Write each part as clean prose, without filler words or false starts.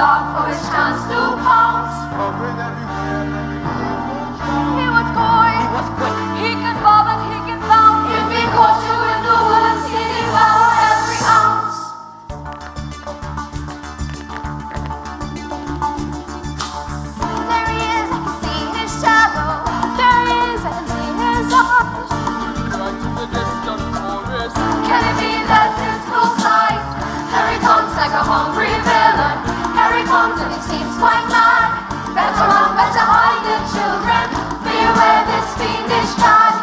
dog for his chance to pounce. He was coy, he can bob and he can bounce. If he caught you in the woods, he'd devour every ounce. There he is, I can see his shadow. There he is, I can see his arms. Right in the distant forest. Can it be that his full sight? Here he comes like a hungry villain. Here he comes and he seems quite mad. Better run, better hide the children. Beware this fiendish cat.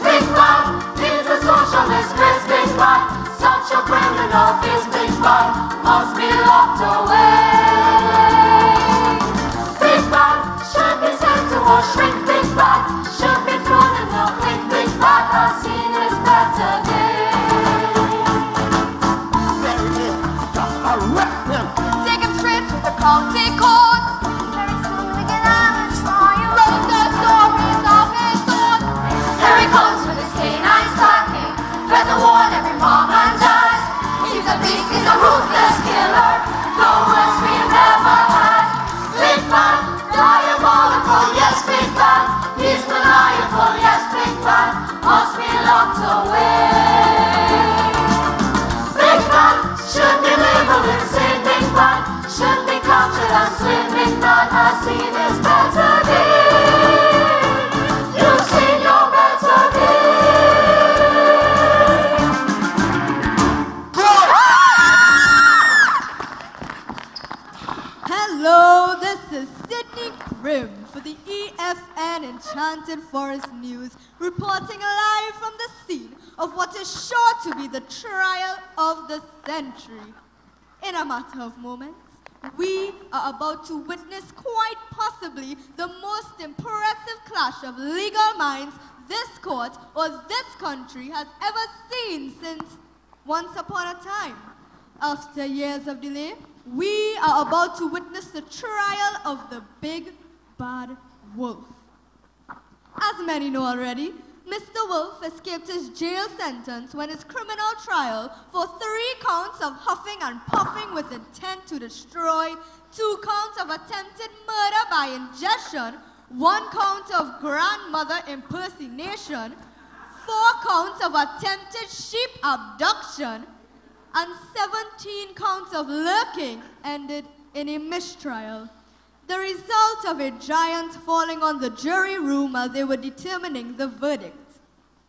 Big man, he's a socialist, this big man. Such a criminal, this big man must be locked away. Big man should be sent to a shrink. Big man should be thrown in the clink. Big man has seen his better days. Arrest him! Take him straight to the county court. Very soon we get on a trial. Wrote the stories of his own. Here he comes with his canine stacking. Better warn every mom and dad. He's a beast, he's a ruthless killer. The worst we've ever had. Big man, diabolical, yes, big man. He's maniacal, yes, big man. Must be locked away. Big man should be labeled insane. Big man should be captured and slain. Big man has seen his better day. You've seen your better day. Hello, this is Sydney Grimm for the EFN Enchanted Forest News, reporting live from the scene of what is sure to be the trial of the century. In a matter of moments, we are about to witness quite possibly the most impressive clash of legal minds this court or this country has ever seen since once upon a time. After years of delay, we are about to witness the trial of the big bad wolf. As many know already, Mr. Wolf escaped his jail sentence when his criminal trial for 3 counts of huffing and puffing with intent to destroy, 2 counts of attempted murder by ingestion, 1 count of grandmother impersonation, 4 counts of attempted sheep abduction, and 17 counts of lurking ended in a mistrial. The result of a giant falling on the jury room as they were determining the verdict.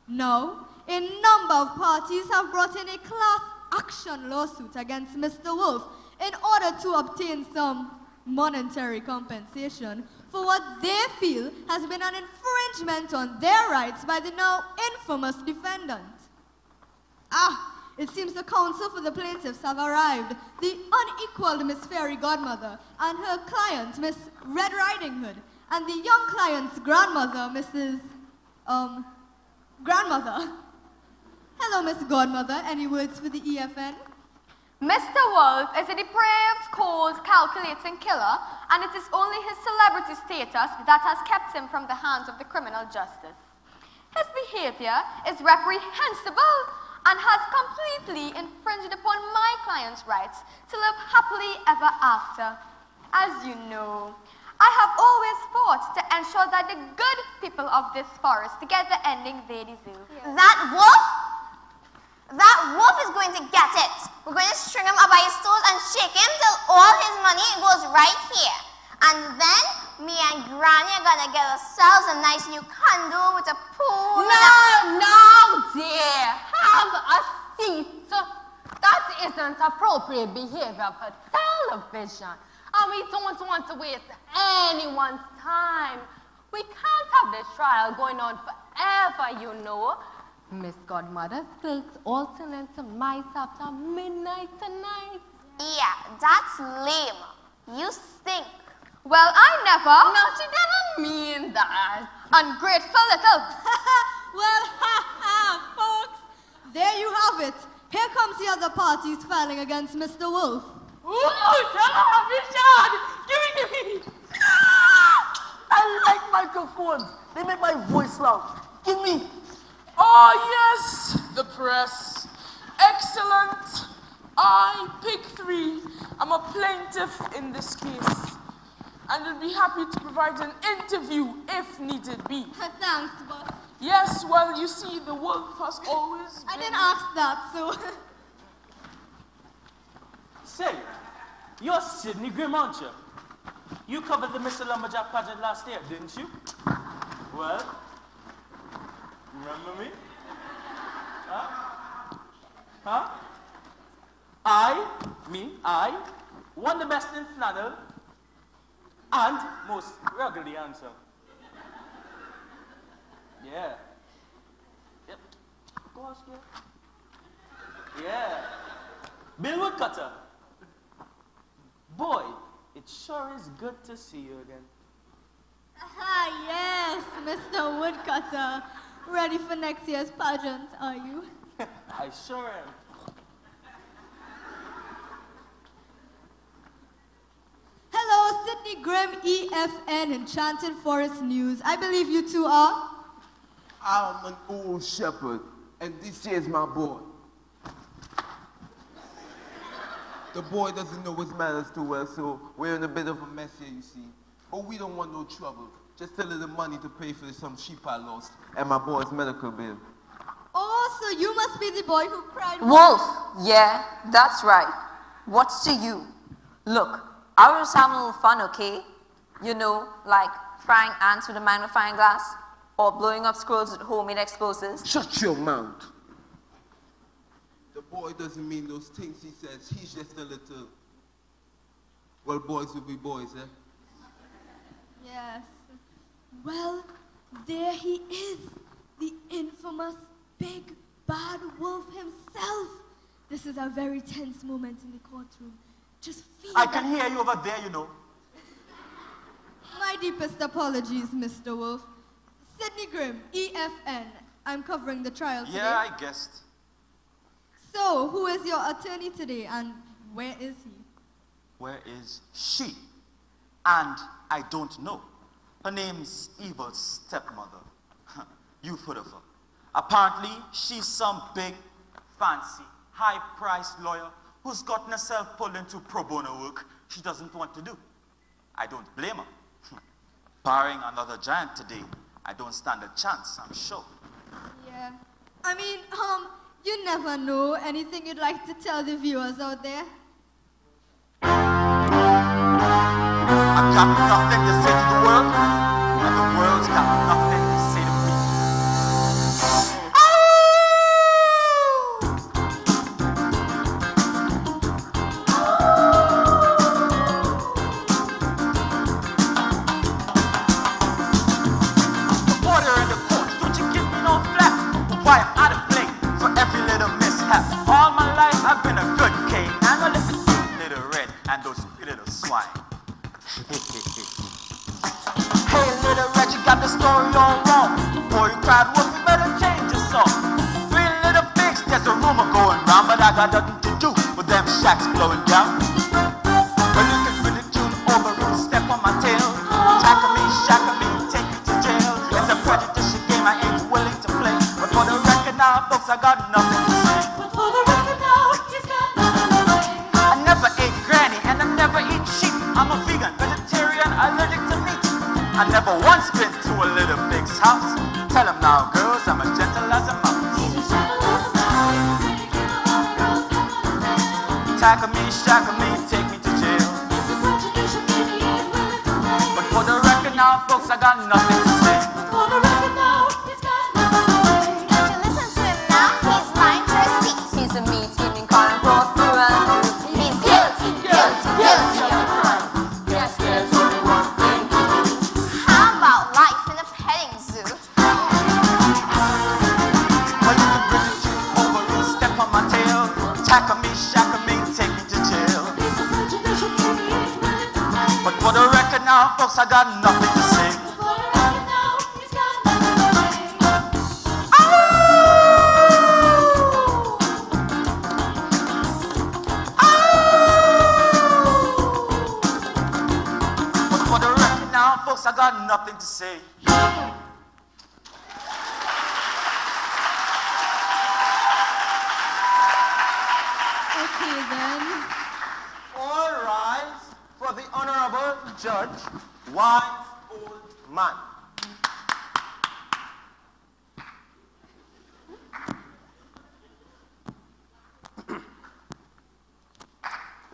Now, a number of parties have brought in a class action lawsuit against Mr. Wolf in order to obtain some monetary compensation for what they feel has been an infringement on their rights by the now infamous defendant. It seems the counsel for the plaintiffs have arrived. The unequaled Miss Fairy Godmother and her client, Miss Red Riding Hood, and the young client's grandmother, Mrs. Grandmother. Hello, Miss Godmother. Any words for the EFN? Mr. Wolf is a depraved, cold, calculating killer, and it is only his celebrity status that has kept him from the hands of the criminal justice. His behavior is reprehensible and has completely infringed upon my client's rights to live happily ever after. As you know, I have always fought to ensure that the good people of this forest get the ending they deserve. That wolf? That wolf is going to get it. We're going to string him up by his toes and shake him till all his money goes right here. And then me and Granny are gonna get ourselves a nice new condo with a pool. No, dear. Have a seat. That isn't appropriate behavior for television. And we don't want to waste anyone's time. We can't have this trial going on forever, you know. Miss Godmother spills alternate mice after midnight tonight. Yeah, that's lame. You stink. Well, I never. No, she didn't mean that. Ungrateful little. Well, folks, there you have it. Here comes the other parties filing against Mr. Wolf. Ooh, television! Give me! I like microphones. They make my voice loud. Give me. Oh, yes, the press. Excellent. I pick 3. I'm a plaintiff in this case, and will be happy to provide an interview if needed be. Thanks, boss. Yes, well, you see, the wolf has always I been... didn't ask that, so... Say, you're Sydney Grimm, aren't you? You covered the Mr. Lumberjack pageant last year, didn't you? Well, remember me? Huh? I won the best in flannel and most ruggedly handsome. Yeah. Yep. Go on, Skip. Yeah. Bill Woodcutter. Boy, it sure is good to see you again. Yes, Mr. Woodcutter. Ready for next year's pageant, are you? I sure am. Hello, Sydney Grimm, EFN, Enchanted Forest News. I believe you two are? I'm an old shepherd, and this here's my boy. The boy doesn't know his manners too well, so we're in a bit of a mess here, you see. But we don't want no trouble. Just a little money to pay for some sheep I lost, and my boy's medical bill. Oh, so you must be the boy who cried Wolf, yeah, that's right. What's to you? Look, I was just having a little fun, okay? You know, like frying ants with a magnifying glass, or blowing up squirrels with homemade explosives. Shut your mouth. The boy doesn't mean those things he says. He's just a little... Well, boys will be boys, eh? Yes. Well, there he is, the infamous big bad wolf himself. This is a very tense moment in the courtroom. Just feel I can hear you over there, you know. My deepest apologies, Mr. Wolf. Sydney Grimm, EFN. I'm covering the trial today. Yeah, I guessed. So, who is your attorney today and where is he? Where is she? And I don't know. Her name's Eva's stepmother. You've heard of her. Apparently, she's some big, fancy, high-priced lawyer who's gotten herself pulled into pro bono work she doesn't want to do. I don't blame her. Barring another giant today, I don't stand a chance, I'm sure. Yeah. I mean, you never know. Anything you'd like to tell the viewers out there? I've got nothing to say to the world, and the world's got nothing to say to me. The water in the court, don't you give me no flap? Why I'm out of play for every little mishap. All my life I've been a good king, and a little red, and those little swine. Hey, little red, you got the story all wrong. Boy, you cried wolf, you better change your song. Three little pigs, there's a rumor going round, but I got nothing to do with them shacks blowing down. Well, you can really tune over, step on my tail. Tackle me, shackle me, take me to jail. It's a prejudicial game I ain't willing to play. But for the record now, folks, I got nothing to say. But for the record now, he's got nothing to say. I never ate granny, and I never eat sheep. I'm a vegan, vegetarian, allergic to meat. I never once been to a little pig's house. Tell him now, girls, I'm as gentle as a mouse. Tackle me, shackle me, take me to jail. But for the record now, folks, I got nothing to say. For the record now, he's got nothing to say. Don't you listen to him now? He's lying to his teeth. He's a meat-eating carnivore through and through. He's guilty, guilty, guilty of the crime. Yes, there's only one thing. How about life in a petting zoo? Well, you can bring it over and step on my tail. Tackle me, shackle me, take me to jail. But for the record now, folks, I got nothing to say. For the record now, he's got nothing to say. But for the record now, folks, I got nothing to say. Okay then. All honorable judge, wise old man.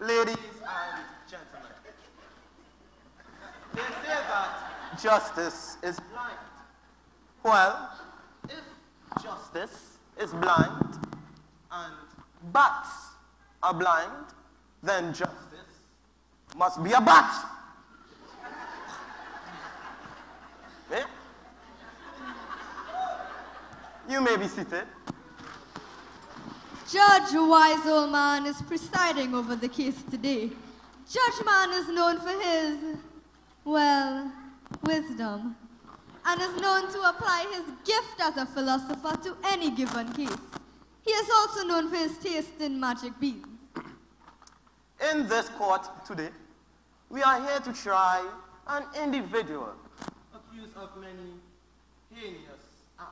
Ladies and gentlemen, they say that justice is blind. Well, if justice is blind and bats are blind, then justice must be a bat. Eh? You may be seated. Judge Wise Old Man is presiding over the case today. Judge Man is known for his, well, wisdom, and is known to apply his gift as a philosopher to any given case. He is also known for his taste in magic beans. In this court today, we are here to try an individual accused of many heinous acts.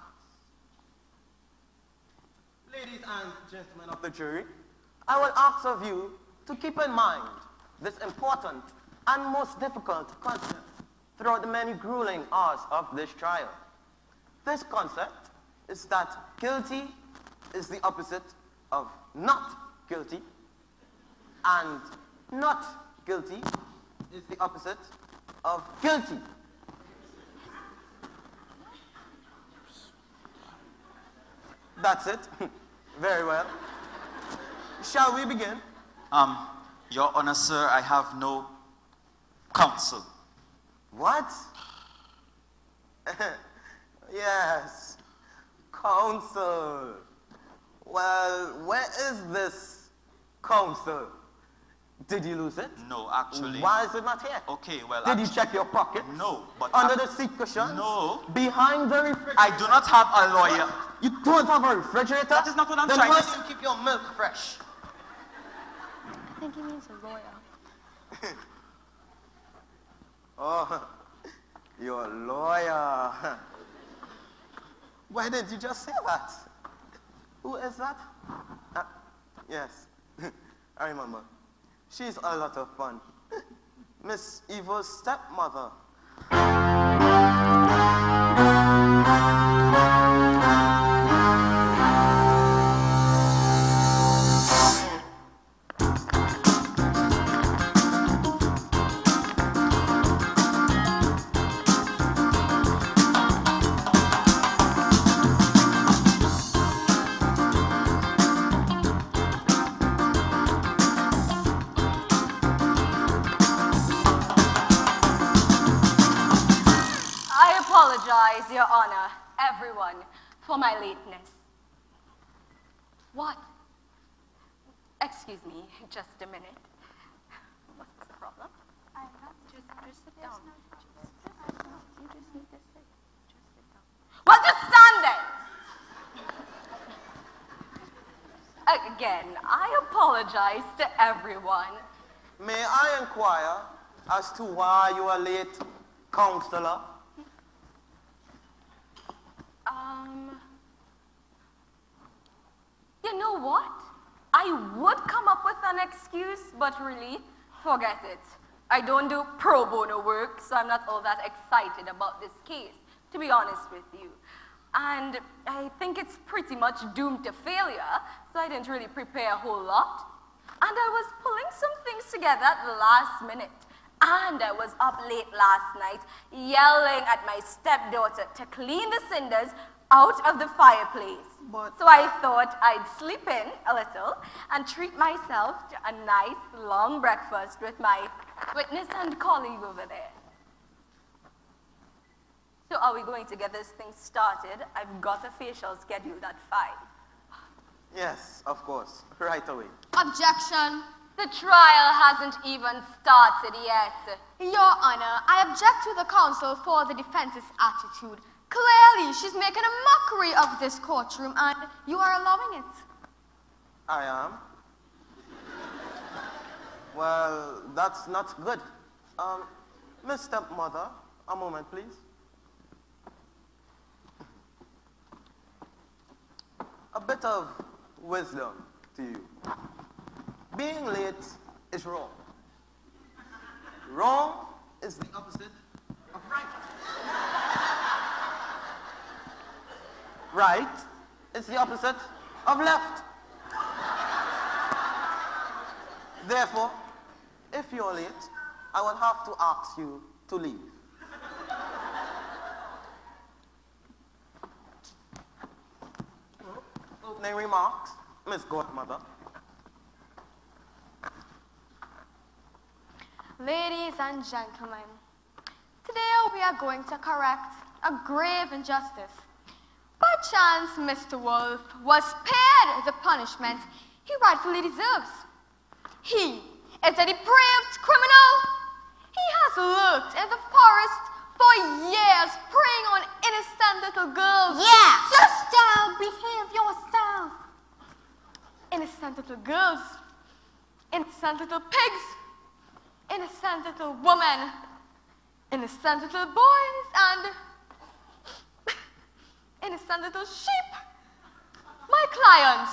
Ladies and gentlemen of the jury, I will ask of you to keep in mind this important and most difficult concept throughout the many grueling hours of this trial. This concept is that guilty is the opposite of not guilty, and not guilty is the opposite of guilty. That's it. Very well. Shall we begin? Your Honor, sir, I have no counsel. What? Yes, counsel. Well, where is this counsel? Did you lose it? No, actually. Why is it not here? Okay, well, Did you check your pocket? No, but... Under the seat cushions? No. Behind the refrigerator? I do not have a lawyer. You don't have a refrigerator? That is not what I'm then trying why to do you keep your milk fresh? I think he means a lawyer. Oh, you're a lawyer. Why didn't you just say that? Who is that? Yes, I remember. She's a lot of fun. Miss Eva's stepmother. Your Honor, everyone, for my lateness. What? Excuse me, just a minute. What's the problem? Just sit down. You just need to sit. Just sit down. Well, just stand then. Again, I apologize to everyone. May I inquire as to why you are late, counselor? You know what? I would come up with an excuse, but really, forget it. I don't do pro bono work, so I'm not all that excited about this case, to be honest with you. And I think it's pretty much doomed to failure, so I didn't really prepare a whole lot. And I was pulling some things together at the last minute. And I was up late last night, yelling at my stepdaughter to clean the cinders out of the fireplace. So I thought I'd sleep in a little and treat myself to a nice long breakfast with my witness and colleague over there. So are we going to get this thing started? I've got a facial scheduled at 5. Yes, of course. Right away. Objection. The trial hasn't even started yet. Your Honor, I object to the counsel for the defense's attitude. Clearly, she's making a mockery of this courtroom, and you are allowing it. I am. Well, that's not good. Miss Stepmother, a moment, please. A bit of wisdom to you. Being late is wrong. Wrong is the opposite of right. Right is the opposite of left. Therefore, if you're late, I will have to ask you to leave. Opening remarks, Miss Godmother. Ladies and gentlemen, today we are going to correct a grave injustice. By chance, Mr. Wolf was spared the punishment he rightfully deserves. He is a depraved criminal. He has lurked in the forest for years, preying on innocent little girls. Yeah. Just behave yourself. Innocent little girls, innocent little pigs, innocent little women, innocent little boys, and innocent little sheep. My clients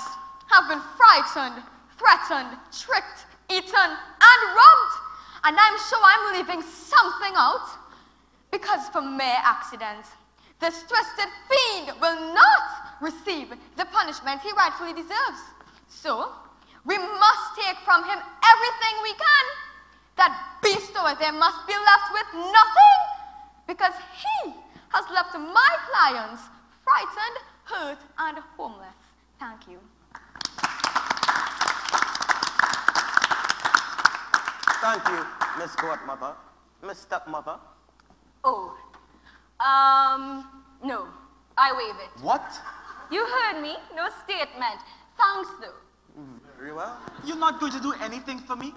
have been frightened, threatened, tricked, eaten, and robbed. And I'm sure I'm leaving something out, because for mere accident, this twisted fiend will not receive the punishment he rightfully deserves. So, we must take from him everything we can. That beast over there must be left with nothing, because he has left my clients frightened, hurt, and homeless. Thank you. Thank you, Miss Godmother. Miss Stepmother. Oh, no, I waive it. What? You heard me, no statement. Thanks, though. Very well. You're not going to do anything for me?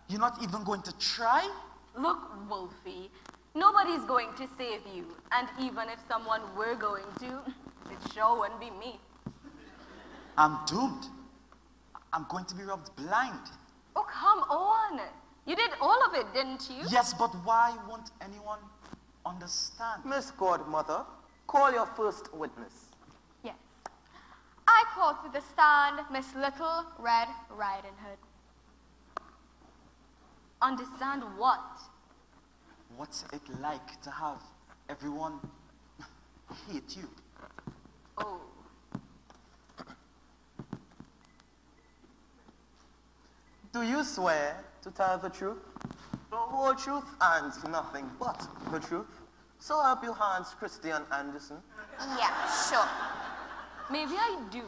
You're not even going to try? Look, Wolfie, nobody's going to save you. And even if someone were going to, it sure wouldn't be me. I'm doomed. I'm going to be robbed blind. Oh, come on. You did all of it, didn't you? Yes, but why won't anyone understand? Miss Godmother, call your first witness. Yes. I call to the stand Miss Little Red Riding Hood. Understand what? What's it like to have everyone hate you? Oh. Do you swear to tell the truth, the whole truth, and nothing but the truth? So help you, Hans Christian Andersen. Yeah, sure. Maybe I do.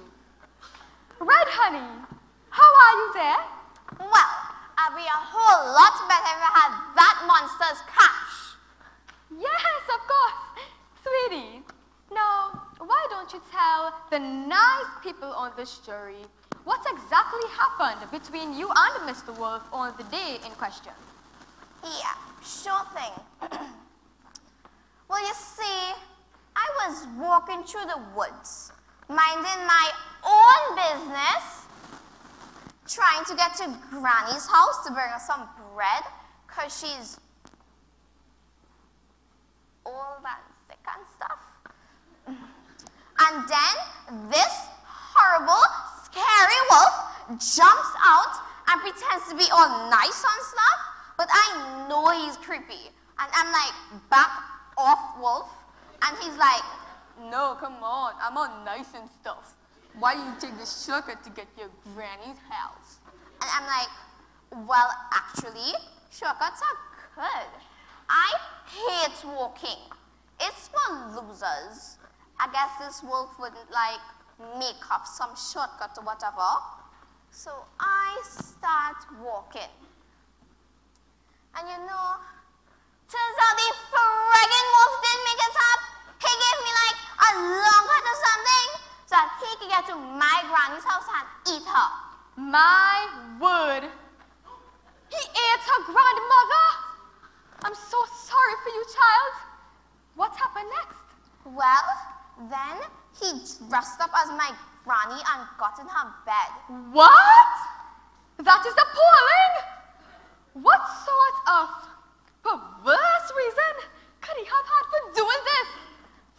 Red Honey, how are you there? Well, I'd be a whole lot better if I had that monster's cash. Yes, of course. Sweetie, now, why don't you tell the nice people on this jury what exactly happened between you and Mr. Wolf on the day in question? Yeah, sure thing. Well, you see, I was walking through the woods, minding my own business, trying to get to Granny's house to bring her some bread, because she's old and sick and stuff. And then this horrible, scary wolf jumps out and pretends to be all nice and stuff, but I know he's creepy. And I'm like, back off, wolf. And he's like, No, come on, I'm all nice and stuff. Why you take the shortcut to get to your granny's house? and I'm like, well, actually, shortcuts are good. I hate walking. It's for losers. I guess this wolf wouldn't like make up some shortcut or whatever. So I start walking. And you know, turns out the friggin' wolf didn't make it up. He gave me like a long cut or something so that he could get to my granny's house and eat her. My word. He ate her grandmother. I'm so sorry for you, child. What happened next? Well, then he dressed up as my granny and got in her bed. What? That is appalling. What sort of perverse reason could he have had for doing this?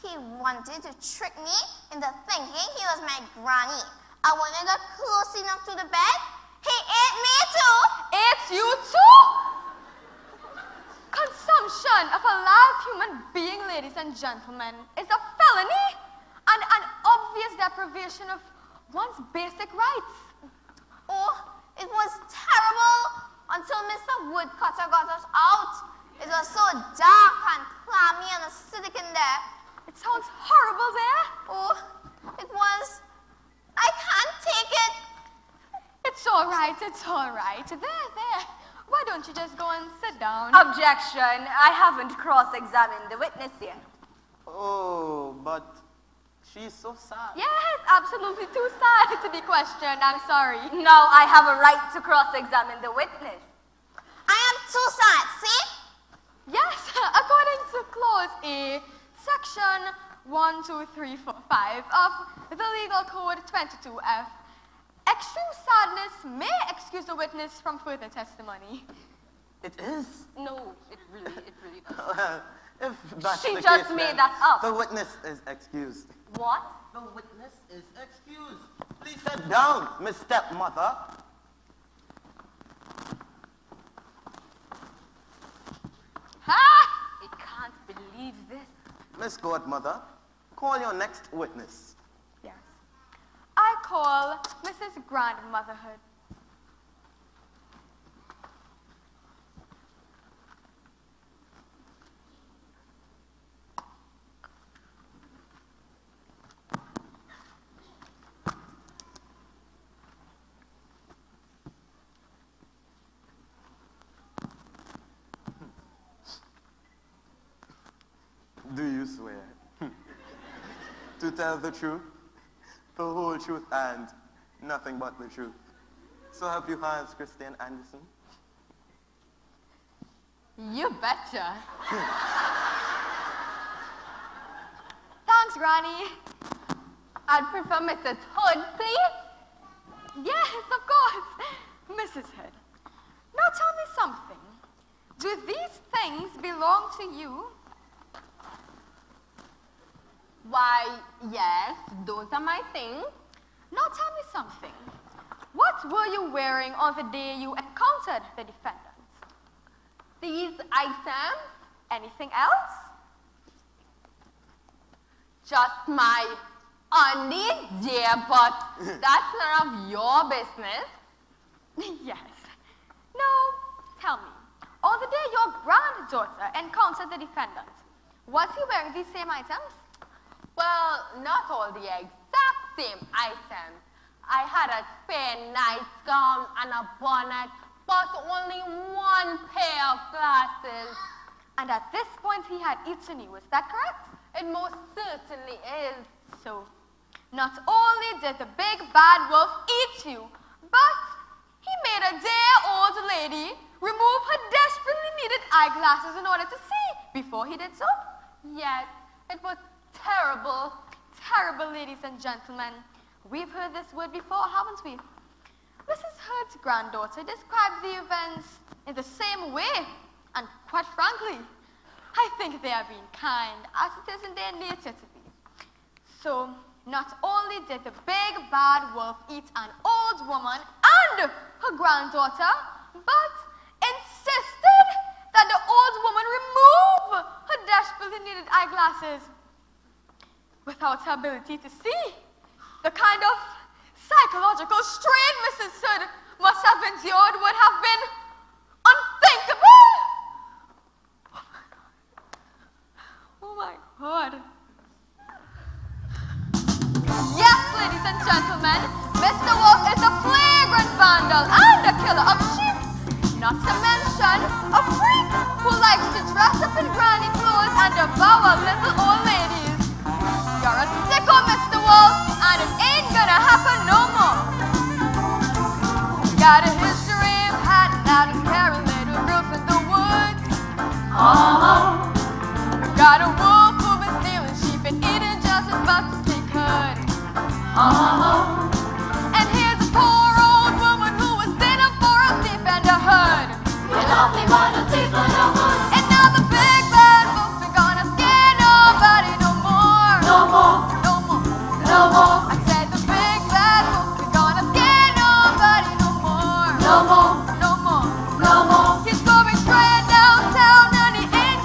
He wanted to trick me into thinking he was my granny. And when I got close enough to the bed, he ate me too. Ate you too? execution of a live human being, ladies and gentlemen, is a felony and an obvious deprivation of one's basic rights. Oh, it was terrible until Mr. Woodcutter got us out. It was so dark and clammy and acidic in there. It sounds horrible there. Oh, it was. I can't take it. It's all right, it's all right. There. Why don't you just go and sit down? Objection. I haven't cross-examined the witness yet. Oh, but she's so sad. Yes, absolutely too sad to be questioned. I'm sorry. Now I have a right to cross-examine the witness. I am too sad, see? Yes, according to Clause A, Section 1, 2, 3, 4, 5 of the Legal Code 22F, extreme sadness may excuse a witness from further testimony. It is? No, it really doesn't. If that's She the just case, made then that up. The witness is excused. What? The witness is excused. Please sit down, Miss Stepmother. Ha! I can't believe this. Miss Godmother, call your next witness. Yes. I call Mrs. Grandmotherhood. Do you swear to tell the truth, the whole truth, and nothing but the truth? So help you, Hans Christian Anderson. You betcha. Thanks, Granny. I'd prefer Mrs. Hood, please. Yes, of course. Mrs. Hood. Now tell me something. Do these things belong to you? Why, yes, those are my things. Now tell me something. What were you wearing on the day you encountered the defendant? These items, Anything else? just my undies, dear, but that's none of your business. Yes. Now, tell me, on the day your granddaughter encountered the defendant, was he wearing these same items? Well, not all the exact same items. I had a spare nightgown and a bonnet, but only one pair of glasses. And at this point he had eaten you, is that correct? It most certainly is. So, not only did the big bad wolf eat you, but he made a dear old lady remove her desperately needed eyeglasses in order to see before he did so. Yes, it was terrible. Terrible, ladies and gentlemen. We've heard this word before, haven't we? Mrs. Hood's granddaughter described the events in the same way, and quite frankly, I think they are being kind, as it is in their nature to be. So, not only did the big bad wolf eat an old woman and her granddaughter, but insisted that the old woman remove her desperately needed eyeglasses without her ability to see. The kind of psychological strain Mrs. Hood must have endured would have been unthinkable. Oh my God. Yes, ladies and gentlemen, Mr. Wolf is a flagrant vandal and a killer of sheep. Not to mention a freak who likes to dress up in granny clothes and devour little old ladies. You're a sicko, Mr. Wolf, and it ain't gonna happen no more. Got a history of hiding out and carrying little girls in the woods. Got a wolf who been stealing sheep and eating just as much as he could. And here's a poor old woman who was in it for a thief and a hood. And now the big bad wolf ain't gonna scare nobody no more. I said the big bad wolf ain't gonna scare nobody no more. He's going straight downtown and he ain't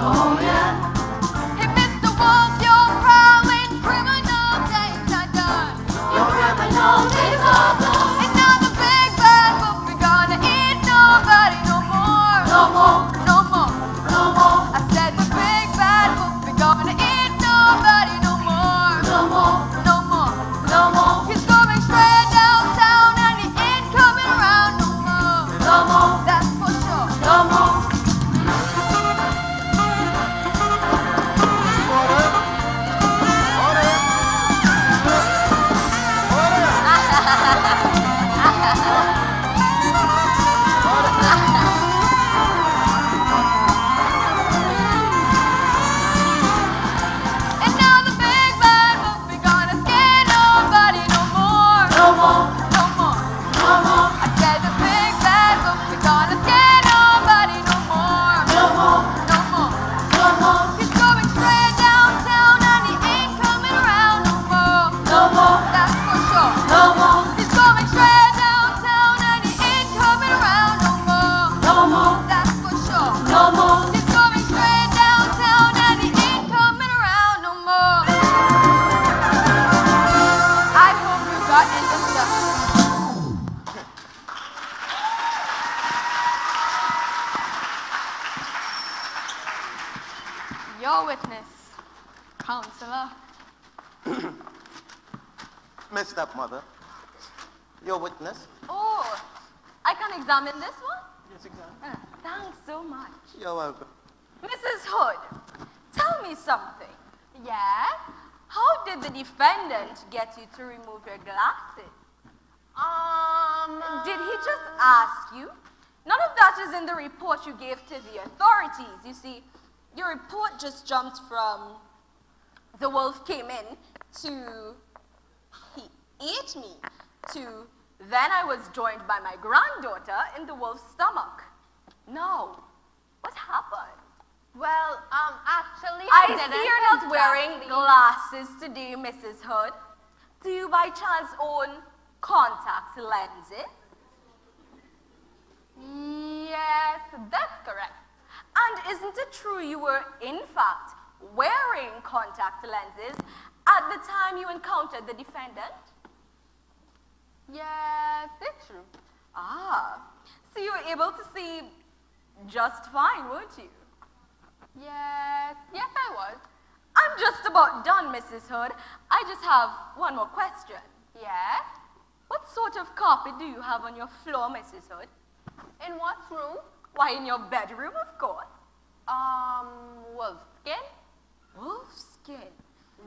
Oh yeah. Hey, Mr. Wolf, your prowling criminal days are done. Your criminal days are done. And now the big bad wolf be gonna eat nobody no more. No more. No more. No more. I said the big bad wolf be gonna eat nobody no more. No more. No more. No more. He's going straight downtown and he ain't coming around no more. No more. That's for sure. No more. And now the big bad wolf be gonna scare nobody no more. No more. No more. No more. I said the big bad wolf be gonna scare nobody no more. No more. No more. No more. He's going straight downtown and he ain't coming around no more. No more. That's for sure. No more. He's going straight downtown and he ain't coming around no more. No more. That's for sure. No more. He's going straight downtown and he ain't coming around no more. I hope you got into stuff. Your witness, counselor. Miss Stepmother, your witness. Oh, I can examine this one? Yes, exactly. Thanks so much. You're welcome. Mrs. Hood, tell me something. Yes? How did the defendant get you to remove your glasses? Did he just ask you? None of that is in the report you gave to the authorities. You see, your report just jumped from the wolf came in to he ate me to then I was joined by my granddaughter in the wolf's stomach. No. What happened? Well, actually, I didn't see you're not wearing exactly- glasses today, Mrs. Hood. Do you by chance own contact lenses? Yes, that's correct. And isn't it true you were, in fact, wearing contact lenses at the time you encountered the defendant? Yes, it's true. Ah, so you were able to see just fine, weren't you? Yes, I was. I'm just about done, Mrs. Hood. I just have one more question. Yes? What sort of carpet do you have on your floor, Mrs. Hood? In what room? Why, in your bedroom, of course. Wolfskin? Wolfskin.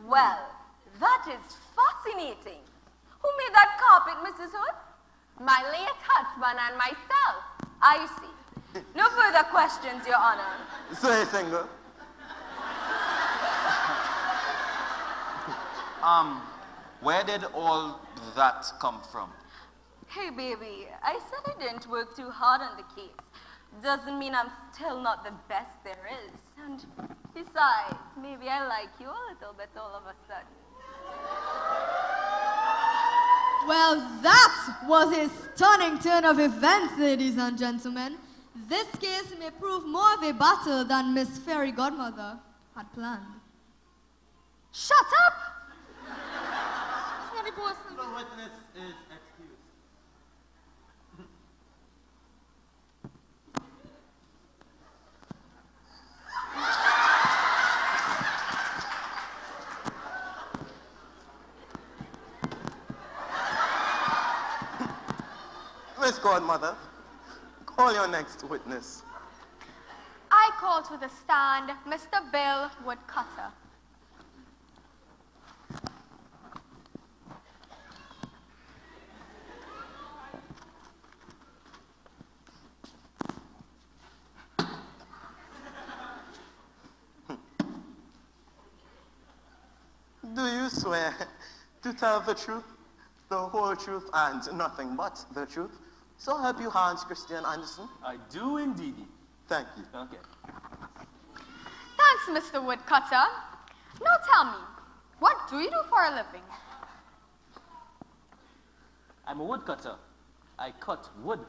Well, that is fascinating. Who made that carpet, Mrs. Hood? My late husband and myself. I see. No further questions, Your Honor. So you're single? Where did all that come from? Hey, baby, I said I didn't work too hard on the case. Doesn't mean I'm still not the best there is. And besides, maybe I like you a little bit all of a sudden. Well, that was a stunning turn of events, ladies and gentlemen. This case may prove more of a battle than Miss Fairy Godmother had planned. Shut up! The witness is excused. Miss Godmother, call your next witness. I call to the stand Mr. Bill Woodcutter. Do you swear to tell the truth, the whole truth, and nothing but the truth? So help you, Hans Christian Andersen. I do indeed. Thank you. Okay. Thanks, Mr. Woodcutter. Now tell me, what do you do for a living? I'm a woodcutter. I cut wood.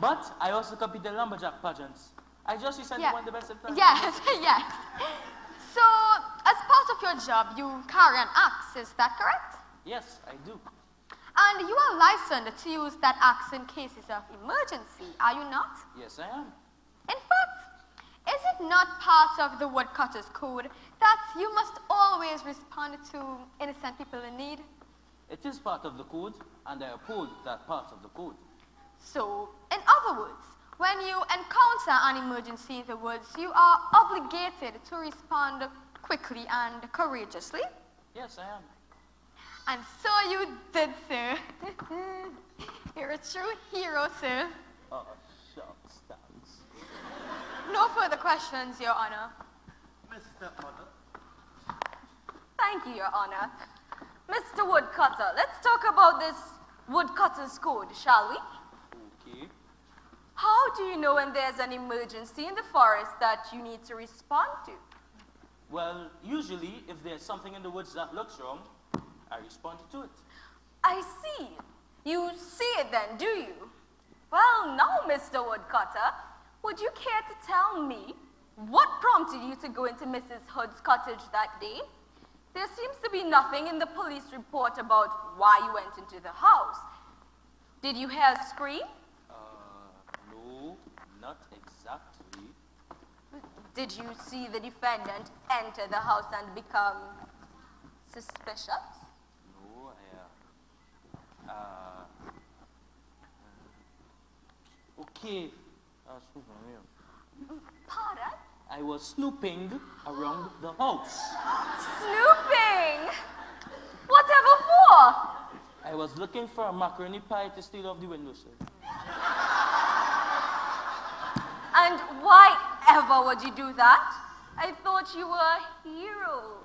But I also compete in lumberjack pageants I just recently Yeah. won the best employer. Yes, yes. So, as part of your job, you carry an axe, is that correct? Yes, I do. And you are licensed to use that axe in cases of emergency, are you not? Yes, I am. In fact, is it not part of the woodcutter's code that you must always respond to innocent people in need? It is part of the code, and I uphold that part of the code. So, in other words, when you encounter an emergency in the woods, you are obligated to respond quickly and courageously. Yes, I am. And so you did, sir. You're a true hero, sir. Oh, shucks, thanks. No further questions, Your Honor. Miss Stepmother. Thank you, Your Honor. Mr. Woodcutter, let's talk about this woodcutter's code, shall we? Okay. How do you know when there's an emergency in the forest that you need to respond to? Well, usually, if there's something in the woods that looks wrong, I respond to it. I see. You see it then, do you? Well, now, Mr. Woodcutter, would you care to tell me what prompted you to go into Mrs. Hood's cottage that day? There seems to be nothing in the police report about why you went into the house. Did you hear a scream? No, not exactly. Did you see the defendant enter the house and become suspicious? No, okay. Pardon? I was snooping around the house. Snooping? Whatever for? I was looking for a macaroni pie to steal off the windowsill. And why ever would you do that? I thought you were a hero.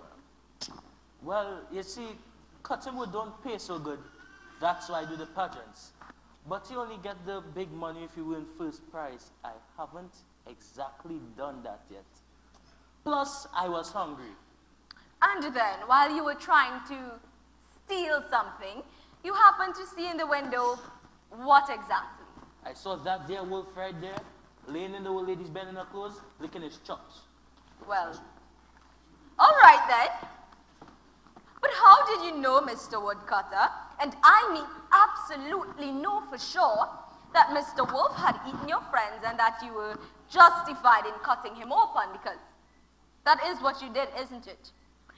Well, you see, cutting wood don't pay so good. That's why I do the pageants. But you only get the big money if you win first prize. I haven't exactly done that yet. Plus, I was hungry. And then, while you were trying to steal something, you happened to see in the window what exactly? I saw that there wolf right there, laying in the old lady's bed in her clothes, licking his chops. Well, all right then. But how did you know, Mr. Woodcutter, and I mean absolutely know for sure, that Mr. Wolf had eaten your friends and that you were justified in cutting him open? Because that is what you did, isn't it?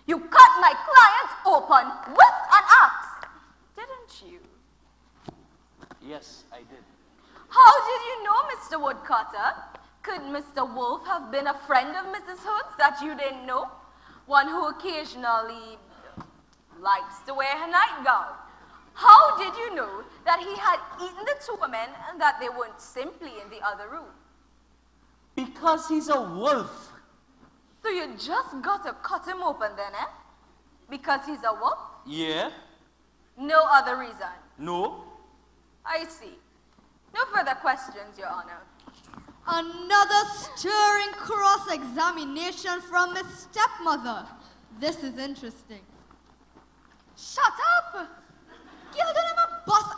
You cut my client open with an axe, didn't you? Yes, I did. How did you know, Mr. Woodcutter? Could Mr. Wolf have been a friend of Mrs. Hood's that you didn't know? One who occasionally likes to wear her nightgown. How did you know that he had eaten the two women and that they weren't simply in the other room? Because he's a wolf. So you just got to cut him open then, eh? Because he's a wolf? Yeah? No other reason. No? I see. No further questions, Your Honor. Another stirring cross-examination from Miss Stepmother. This is interesting. Shut up! Girl, don't have a boss.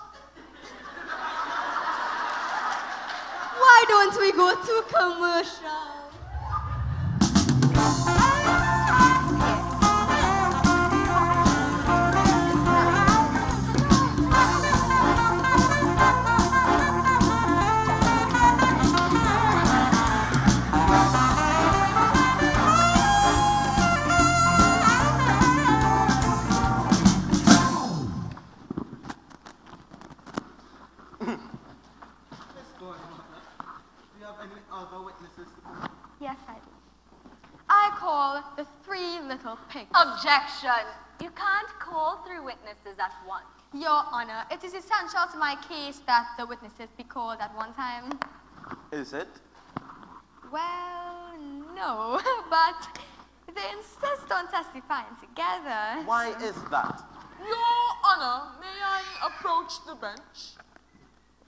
Why don't we go to commercial? Yes, I do. I call the three little pigs. Objection. You can't call three witnesses at once. Your Honor, it is essential to my case that the witnesses be called at one time. Is it? Well, no, but they insist on testifying together. Why is that? Your Honor, may I approach the bench?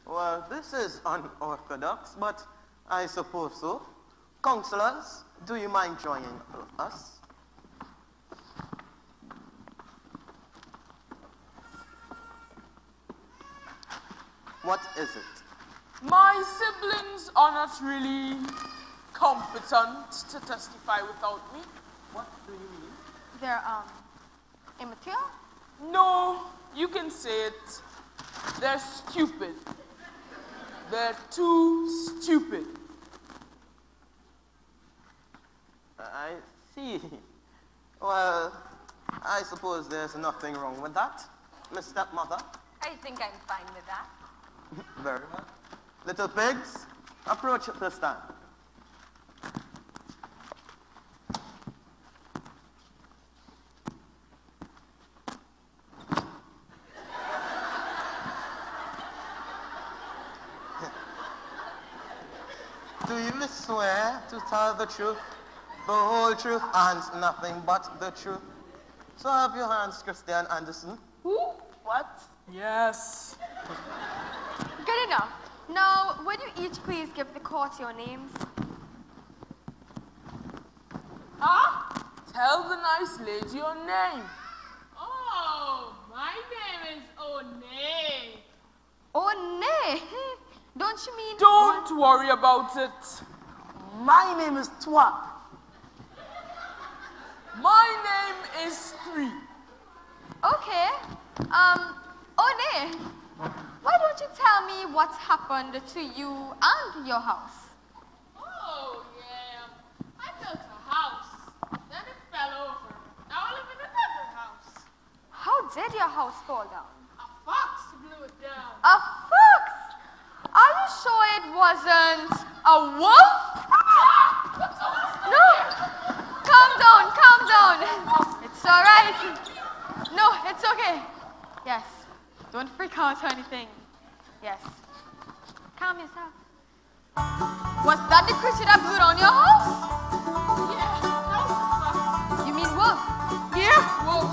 Well, this is unorthodox, but I suppose so. Counselors, do you mind joining us? What is it? My siblings are not really hesitant to testify without me? What do you mean? They're, immature? No, you can say it. They're stupid. They're too stupid. I see. Well, I suppose there's nothing wrong with that, Miss Stepmother. I think I'm fine with that. Very well. Little pigs, approach at this time. Do you swear to tell the truth, the whole truth, and nothing but the truth? So have your hands, Christian Anderson. Who? What? Yes. Good enough. Now, would you each please give the court your names? Tell the nice lady your name. Oh, my name is One. Oh, nay. Don't you mean... Don't worry about it. My name is Twa. My name is Three. Okay. Oh, nay. Why don't you tell me what's happened to you and your house? Oh, yeah. I built a house. Then it fell over. Now I live in another house. How did your house fall down? A fox blew it down. A fox? Are you sure it wasn't a wolf? No. Calm down, calm down. It's all right. No, it's okay. Yes. Don't freak out or anything. Yes. Calm yourself. Was that the creature that blew down your house? Yeah, that was a fox. You mean wolf? Yeah, wolf.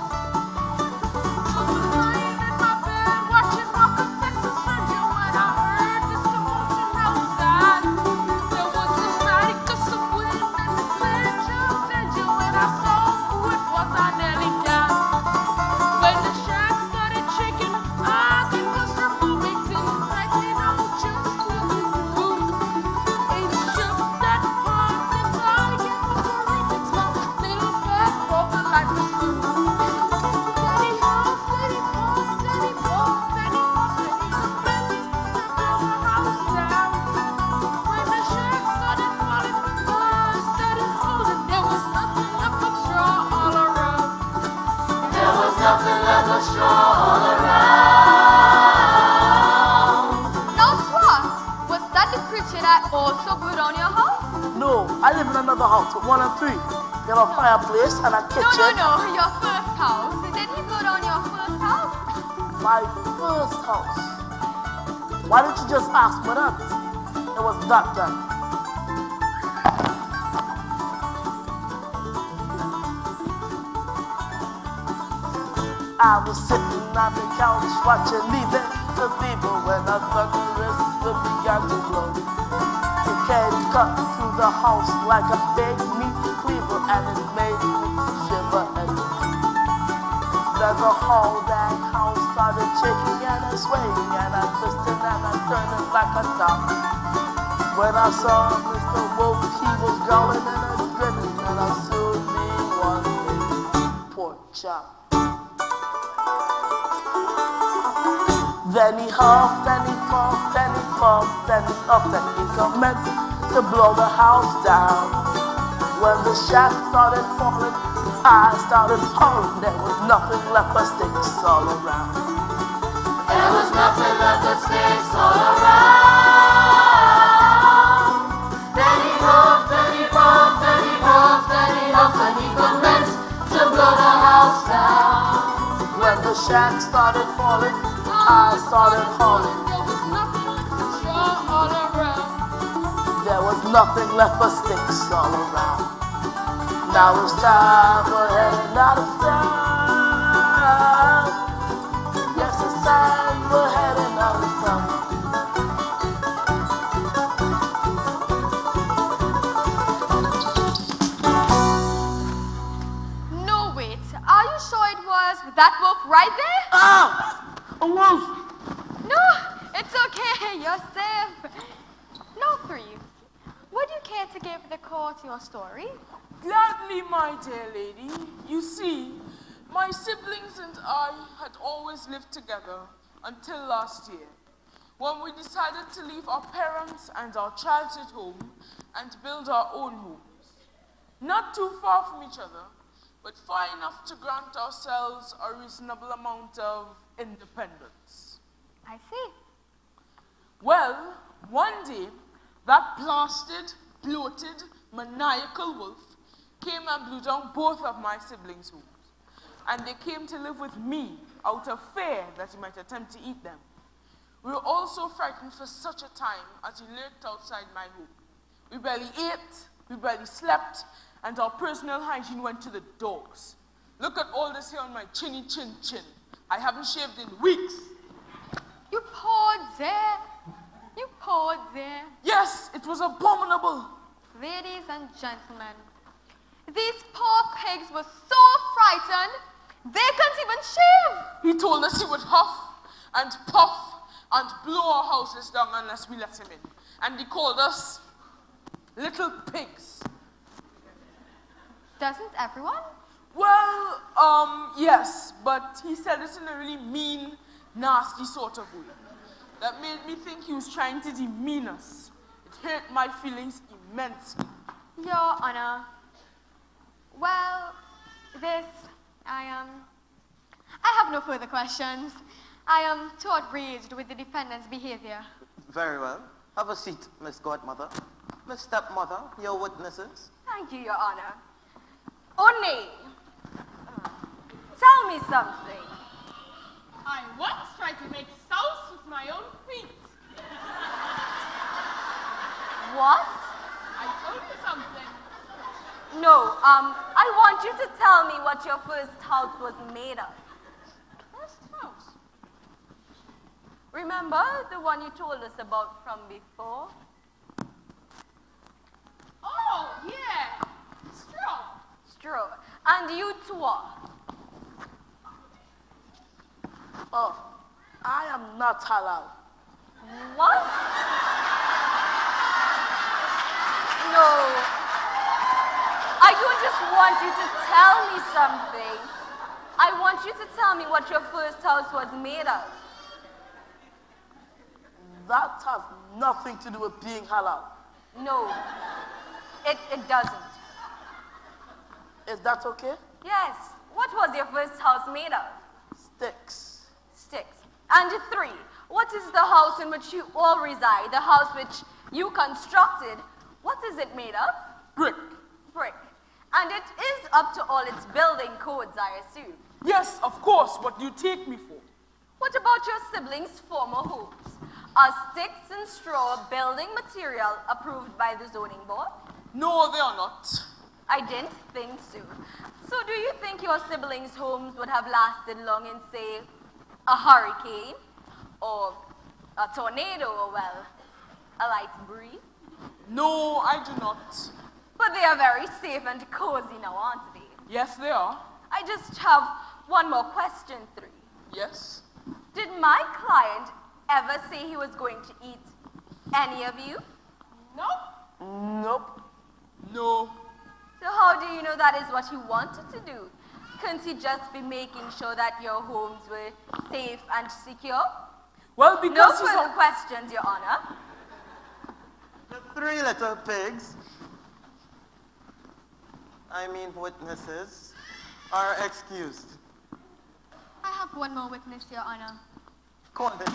Watching Malcolm Texas Stranger when I heard this commotion outside. There was a static gust of wind and the danger when I saw who it was I nearly died. When the shack started shaking, I think claustrophobic didn't exactly know just what to do. It shook that part since I get the remix my little bad broken like a fool. Daddy house, daddy house, daddy house, daddy house, daddy house, daddy house down. When the shack started falling, I started holding. There was nothing left but straw all around. There was nothing left but straw all around. Now, Swat, was that the creature that also blew down your house? No, I live in another house with 1 and 3. We have a fireplace and a No, kitchen. no, no, your first house. Did he blow down your first house? My first house. Why didn't you just ask for that? It was that time. I was sitting on the couch watching Leaving the Fever when a thunderous wind began to blow. It came cut through the house like a big meat cleaver and it made me shiver and then the whole dang house started shaking and swaying and I twisted and I turning like a top. When I saw Mr. Wolf, he was growling and grinning and I soon be one big pork chop. Then he huffed and he puffed and he puffed and he huffed and he commenced to blow the house down. When the shack started falling, I started howling. There was nothing left but sticks all around. There was nothing left but sticks all around. Then he huffed, then he puffed, then he puffed, then he huffed, and he commenced to blow the house down. When the shack started falling, I started howling. There was nothing left but straw all around. There was nothing left but sticks all around. Now it's time for heading out of town. Yes, it's time for heading out of town. No, wait. Are you sure it was that wolf right there? Ah! A wolf! No, it's okay. You're safe. No, Three. Would you care to give the court your story? Gladly, my dear lady. You see, my siblings and I had always lived together until last year, when we decided to leave our parents and our childhood home and build our own homes. Not too far from each other, but far enough to grant ourselves a reasonable amount of independence. I see. Well, one day, that blasted, bloated, maniacal wolf came and blew down both of my siblings' homes. And they came to live with me out of fear that he might attempt to eat them. We were all so frightened for such a time as he lurked outside my home. We barely ate, we barely slept, and our personal hygiene went to the dogs. Look at all this here on my chinny chin chin. I haven't shaved in weeks. You poor dear. You poor dear. Yes, it was abominable. Ladies and gentlemen, these poor pigs were so frightened, they couldn't even shave. He told us he would huff and puff and blow our houses down unless we let him in. And he called us little pigs. Doesn't everyone? Well, yes, but he said it in a really mean, nasty sort of way. That made me think he was trying to demean us. It hurt my feelings immensely. Your Honor. Well, I have no further questions. I am too outraged with the defendant's behavior. Very well. Have a seat, Miss Godmother. Miss Stepmother, your witnesses. Thank you, Your Honor. Oni, tell me something. I once tried to make sauce with my own feet. What? I told you something. No, I want you to tell me what your first house was made of. First house? Remember the one you told us about from before? Oh, yeah. Straw. Straw. And you too are. Oh, I am not halal. What? No. I don't just want you to tell me something. I want you to tell me what your first house was made of. That has nothing to do with being halal. No, it doesn't. Is that okay? Yes. What was your first house made of? Sticks. Sticks. And 3, what is the house in which you all reside, the house which you constructed? What is it made of? Brick. Brick. And it is up to all its building codes, I assume. Yes, of course. What do you take me for? What about your siblings' former homes? Are sticks and straw building material approved by the zoning board? No, they are not. I didn't think so. So do you think your siblings' homes would have lasted long in, say, a hurricane? Or a tornado, or, well, a light breeze? No, I do not. But they are very safe and cozy now, aren't they? Yes, they are. I just have one more question, 3. Yes. Did my client ever say he was going to eat any of you? Nope. Nope. No. So how do you know that is what he wanted to do? Couldn't he just be making sure that your homes were safe and secure? Well, because No he's further a- questions, Your Honor. The 3 little pigs, witnesses, are excused. I have one more witness, Your Honor. Call them.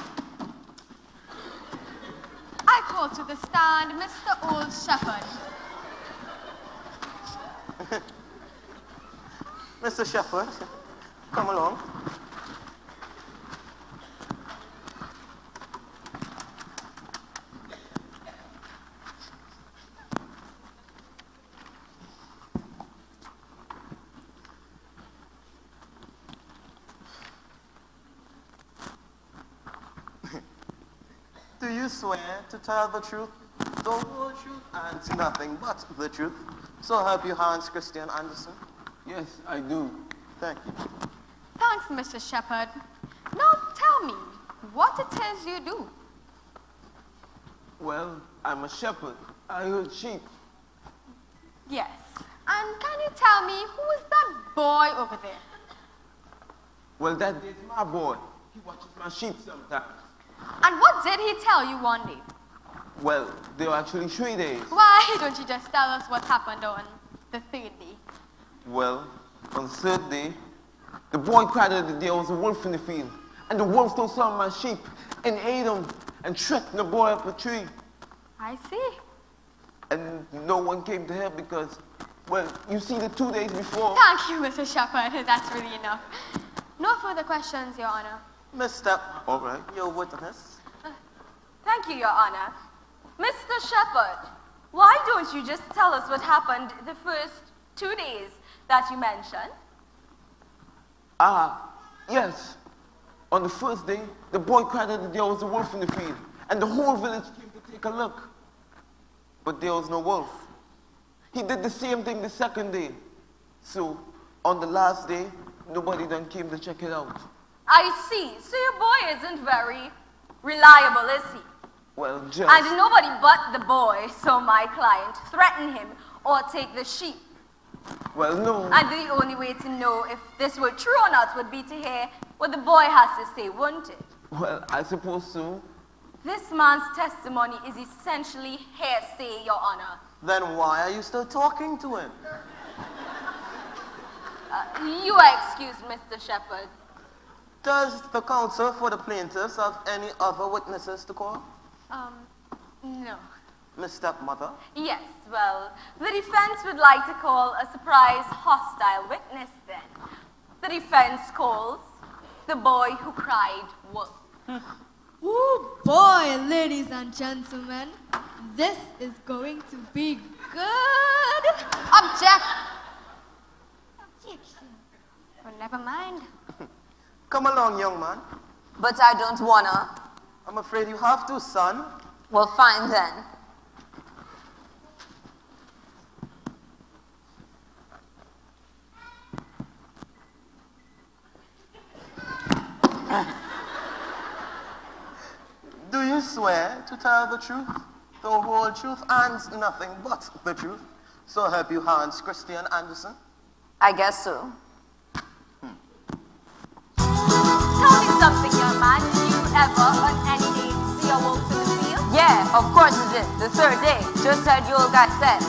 I call to the stand Mr. Old Shepherd. Mr. Shepherd, come along. Do you swear to tell the truth, the whole truth, and nothing but the truth? So help you, Hans Christian Andersen. Yes, I do. Thank you. Thanks, Mr. Shepherd. Now tell me what it is you do. Well, I'm a shepherd. I heard sheep. Yes. And can you tell me who is that boy over there? Well, that is my boy. He watches my sheep sometimes. And what did he tell you one day? Well, there were actually 3 days. Why don't you just tell us what happened on the third day? Well, on the third day, the boy cried that there was a wolf in the field. And the wolf stole some of my sheep and ate them and threatened the boy up a tree. I see. And no one came to help because, well, you see, the 2 days before. Thank you, Mr. Shepherd. That's really enough. No further questions, Your Honor. Mr. All right. Your witness. Thank you, Your Honor. Mr. Shepherd, why don't you just tell us what happened the first 2 days that you mentioned? Yes. On the first day, the boy cried that there was a wolf in the field. And the whole village came to take a look. But there was no wolf. He did the same thing the second day. So, on the last day, nobody then came to check it out. I see. So your boy isn't very reliable, is he? Well, just... And nobody but the boy saw my client threaten him or take the sheep. Well, no. And the only way to know if this were true or not would be to hear what the boy has to say, wouldn't it? Well, I suppose so. This man's testimony is essentially hearsay, Your Honor. Then why are you still talking to him? You are excused, Mr. Shepherd. Does the counsel for the plaintiffs have any other witnesses to call? No. Miss Stepmother? Yes, well, the defense would like to call a surprise hostile witness then. The defense calls the boy who cried wolf. Oh boy, ladies and gentlemen, this is going to be good. Objection. Well, never mind. Come along, young man. But I don't wanna. I'm afraid you have to, son. Well, fine then. Do you swear to tell the truth, the whole truth, and nothing but the truth? So help you, Hans Christian Andersen. I guess so. Tell me something, young man. Did you ever, on any day, see a wolf in the field? Yeah, of course it did. The third day, just as your guy said.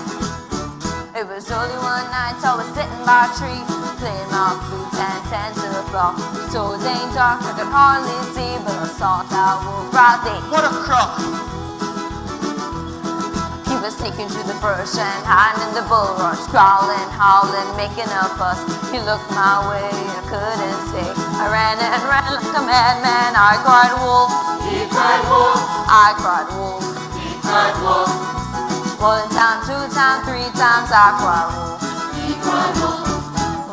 It was early one night, I was sitting by a tree, playing my flute and 10 to the floor. So dang dark, I could hardly see, but I saw that wolf right there. What a crock! He was sneaking through the brush and hiding in the bulrush, growling, howling, making a fuss. He looked my way and I couldn't stay. I ran and ran like a madman. I cried wolf. He cried wolf. I cried wolf. He cried wolf. 1 time, 2 times, 3 times I cried wolf. He cried wolf.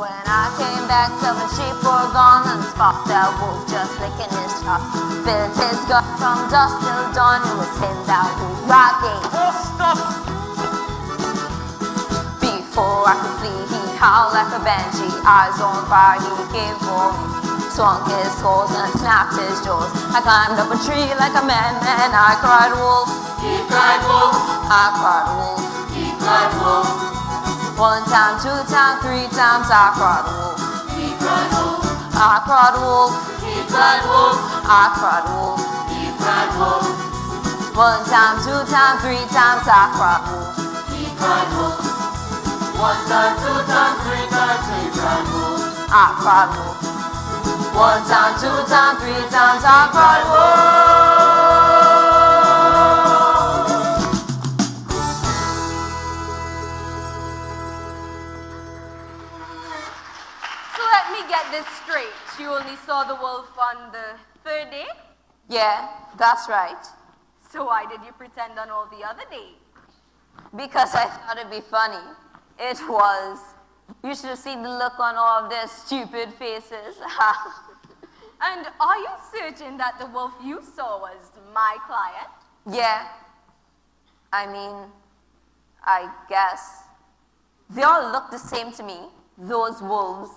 When I came back, 7 sheep were gone and spot that wolf just licking his chops. Filled his gut from dusk till dawn. It was him that wolf right there. Oh, stop! Before I could flee, he howled like a banshee. Eyes on fire, he came for me. Swung his claws and snapped his jaws. I climbed up a tree like a madman. I cried wolf. He cried wolf. I cried wolf. He cried wolf. 1 time, 2 times, 3 times I cried wolf. He cried wolf. I cried wolf. He cried wolf. I cried wolf. He cried wolf. 1 time, 2 times, 3 times I cried wolf. He cried wolf. 1 time, 2 times, 3 times he cried wolf. I cried wolf. 1 time, 2 times, 3 times I cried wolf. So let me get this straight. You only saw the wolf on the third day? Yeah, that's right. So why did you pretend on all the other days? Because I thought it'd be funny. It was. You should have seen the look on all of their stupid faces. And are you certain that the wolf you saw was my client? Yeah. I mean, I guess. They all look the same to me, those wolves.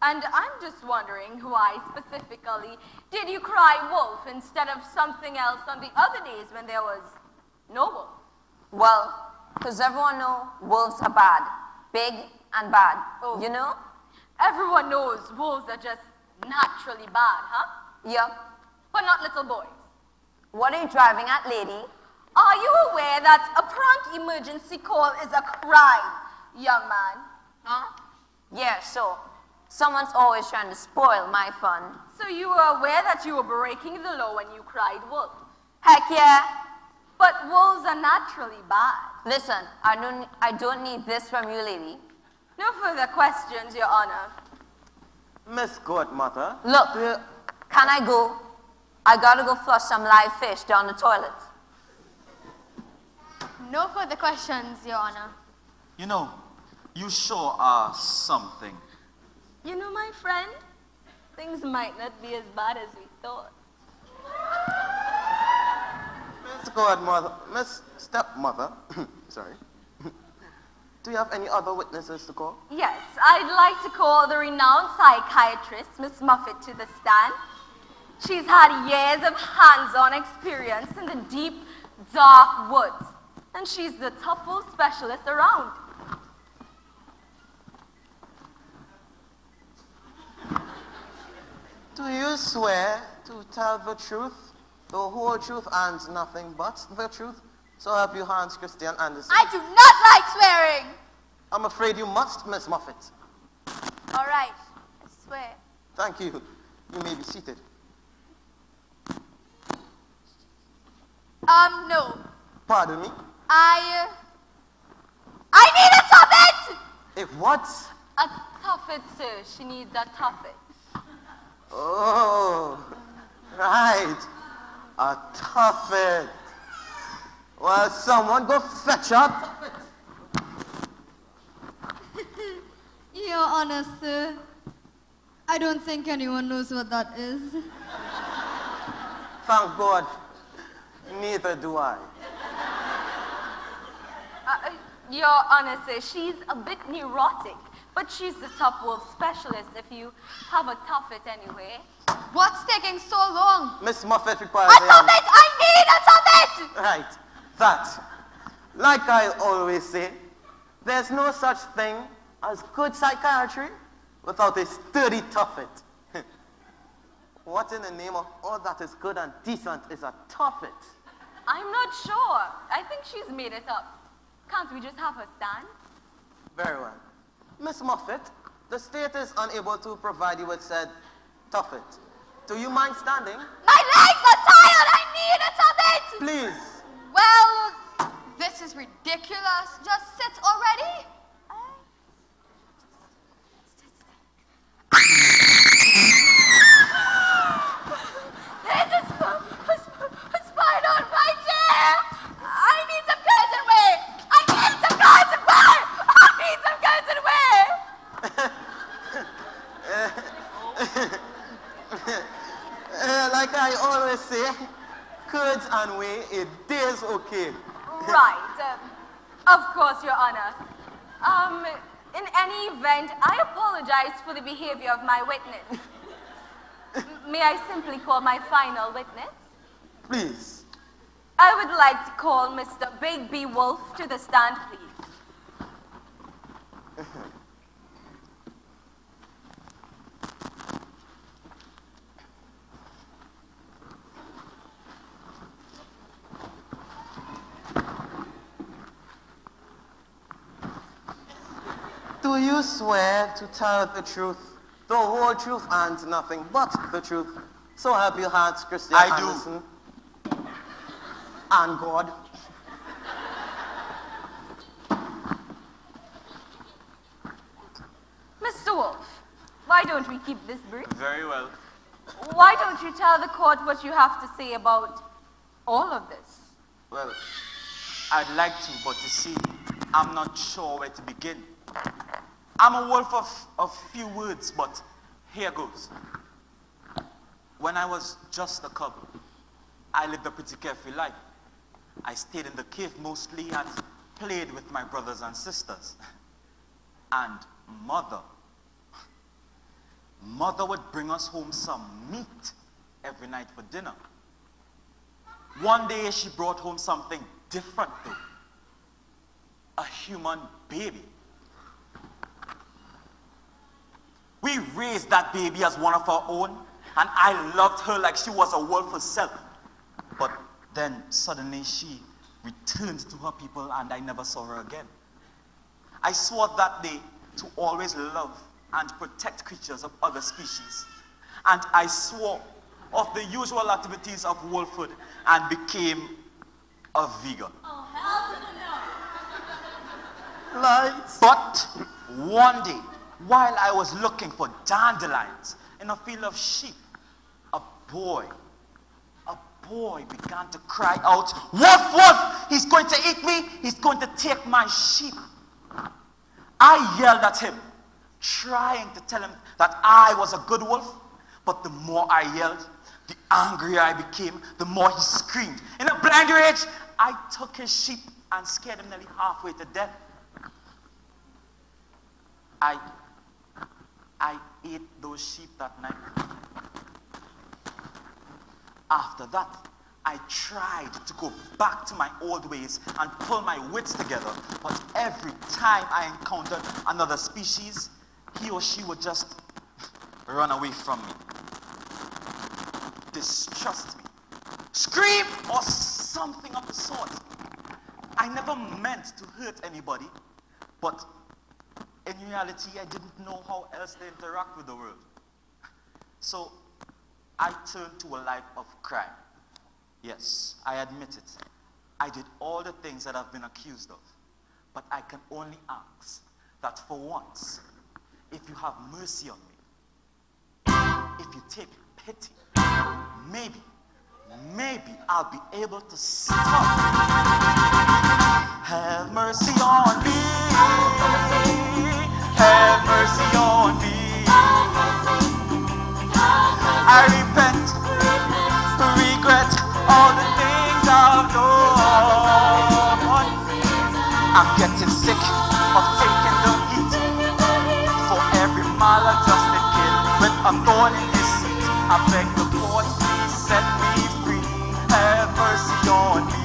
And I'm just wondering why specifically did you cry wolf instead of something else on the other days when there was no wolf? Well, because everyone know wolves are bad. Big and bad. Oh. You know? Everyone knows wolves are just naturally bad, huh? Yep. But not little boys. What are you driving at, lady? Are you aware that a prank emergency call is a crime, young man? Huh? Yeah, sure. Someone's always trying to spoil my fun. So you were aware that you were breaking the law when you cried wolf? Heck yeah. But wolves are naturally bad. Listen, I don't need this from you, lady. No further questions, Your Honor. Miss Godmother. Look, do you- can I go? I gotta go flush some live fish down the toilet. No further questions, Your Honor. You know, you sure are something. You know, my friend, things might not be as bad as we thought. Miss Godmother, Miss Stepmother, sorry. Do you have any other witnesses to call? Yes, I'd like to call the renowned psychiatrist, Miss Muffet, to the stand. She's had years of hands-on experience in the deep, dark woods, and she's the top wolf specialist around. Do you swear to tell the truth, the whole truth, and nothing but the truth? So help you, Hans Christian Andersen. I do not like swearing. I'm afraid you must, Miss Muffet. All right, I swear. Thank you. You may be seated. No. Pardon me? I need a tuffet! If what? A tuffet, sir. She needs a tuffet. Oh, right. A tuffet. Well, someone go fetch her tuffet. Your Honor, sir, I don't think anyone knows what that is. Thank God. Neither do I. Your Honor, sir, she's a bit neurotic, but she's the top wolf specialist if you have a tuffet anyway. What's taking so long? Miss Muffet requires A tuffet! I need a tuffet! Right. That. Like I always say, there's no such thing as good psychiatry without a sturdy tuffet. What in the name of all that is good and decent is a tuffet? I'm not sure. I think she's made it up. Can't we just have her stand? Very well. Miss Muffet, the state is unable to provide you with said tuffet. Do you mind standing? My legs are tired! I need a tuffet! Please. Well, this is ridiculous. Just sit already. There's a spider on my chair! I need some curtain wear! I need some curtain wear! I need some curtain wear! Like I always say, curds and whey, a day's okay. Right. Of course, Your Honor. In any event, I apologize for the behavior of my witness. May I simply call my final witness? Please. I would like to call Mr. Big B. Wolf to the stand, please. Do you swear to tell the truth, the whole truth, and nothing but the truth? So help you, Hans Christian I do. Andersen. And God. Mr. Wolf, why don't we keep this brief? Very well. Why don't you tell the court what you have to say about all of this? Well, I'd like to, but you see, I'm not sure where to begin. I'm a wolf of few words, but here goes. When I was just a cub, I lived a pretty carefree life. I stayed in the cave mostly and played with my brothers and sisters. And mother would bring us home some meat every night for dinner. One day she brought home something different though. a human baby. We raised that baby as one of our own, and I loved her like she was a wolf herself. But then suddenly she returned to her people and I never saw her again. I swore that day to always love and protect creatures of other species. And I swore off the usual activities of wolfhood and became a vegan. Lies. But one day, while I was looking for dandelions in a field of sheep, a boy began to cry out, "Wolf, wolf, he's going to eat me, he's going to take my sheep." I yelled at him, trying to tell him that I was a good wolf, but the more I yelled, the angrier I became, the more he screamed. In a blind rage, I took his sheep and scared him nearly halfway to death. I ate those sheep that night. After that, I tried to go back to my old ways and pull my wits together, but every time I encountered another species, he or she would just run away from me, distrust me, scream, or something of the sort. I never meant to hurt anybody, but in reality, I didn't know how else to interact with the world. So I turned to a life of crime. Yes, I admit it. I did all the things that I've been accused of. But I can only ask that for once, if you have mercy on me, if you take pity, maybe I'll be able to stop. Have mercy on me. Have mercy on me. I repent, regret all the things I've done. I'm getting sick of taking the heat for every maladjusted kid with a thorn in his seat. I beg the Lord, please set me free. Have mercy on me.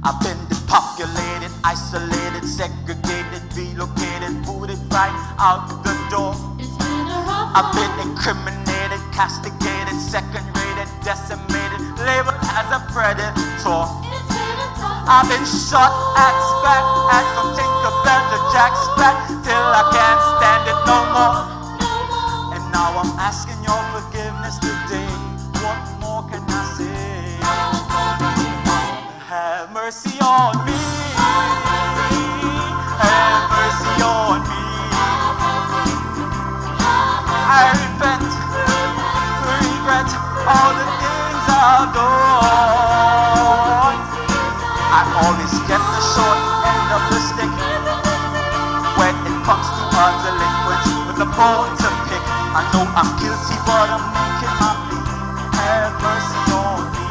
I've been depopulated, isolated, segregated, relocated, booted right out the door. I've been incriminated, castigated, second-rated, decimated, labeled as a predator. I've been shot at, spat at, from Tinkerbell to Jack Sprat, till I can't stand it no more. And now I'm asking your forgiveness today. What more can I say? Have mercy on me. Have mercy on me. I repent, regret all the things I've done. I always get the short end of the stick when it comes to a delinquent with a bone to pick. I know I'm guilty, but I'm making my plea. Have mercy on me.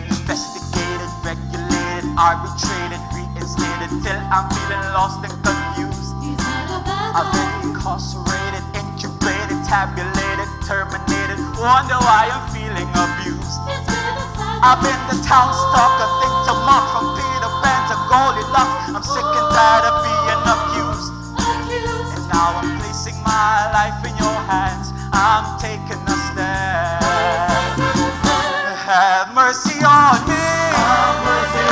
Investigated, regulated, arbitrated, reinstated till I'm feeling lost and confused. I've been incarcerated, incubated, tabulated, terminated. Wonder why I'm feeling abused. I've been the town stalker, think to mock from Peter Pan to Goldilocks. I'm sick and tired of being accused. And now I'm placing my life in your hands. I'm taking a stand. Have mercy on me. Have mercy.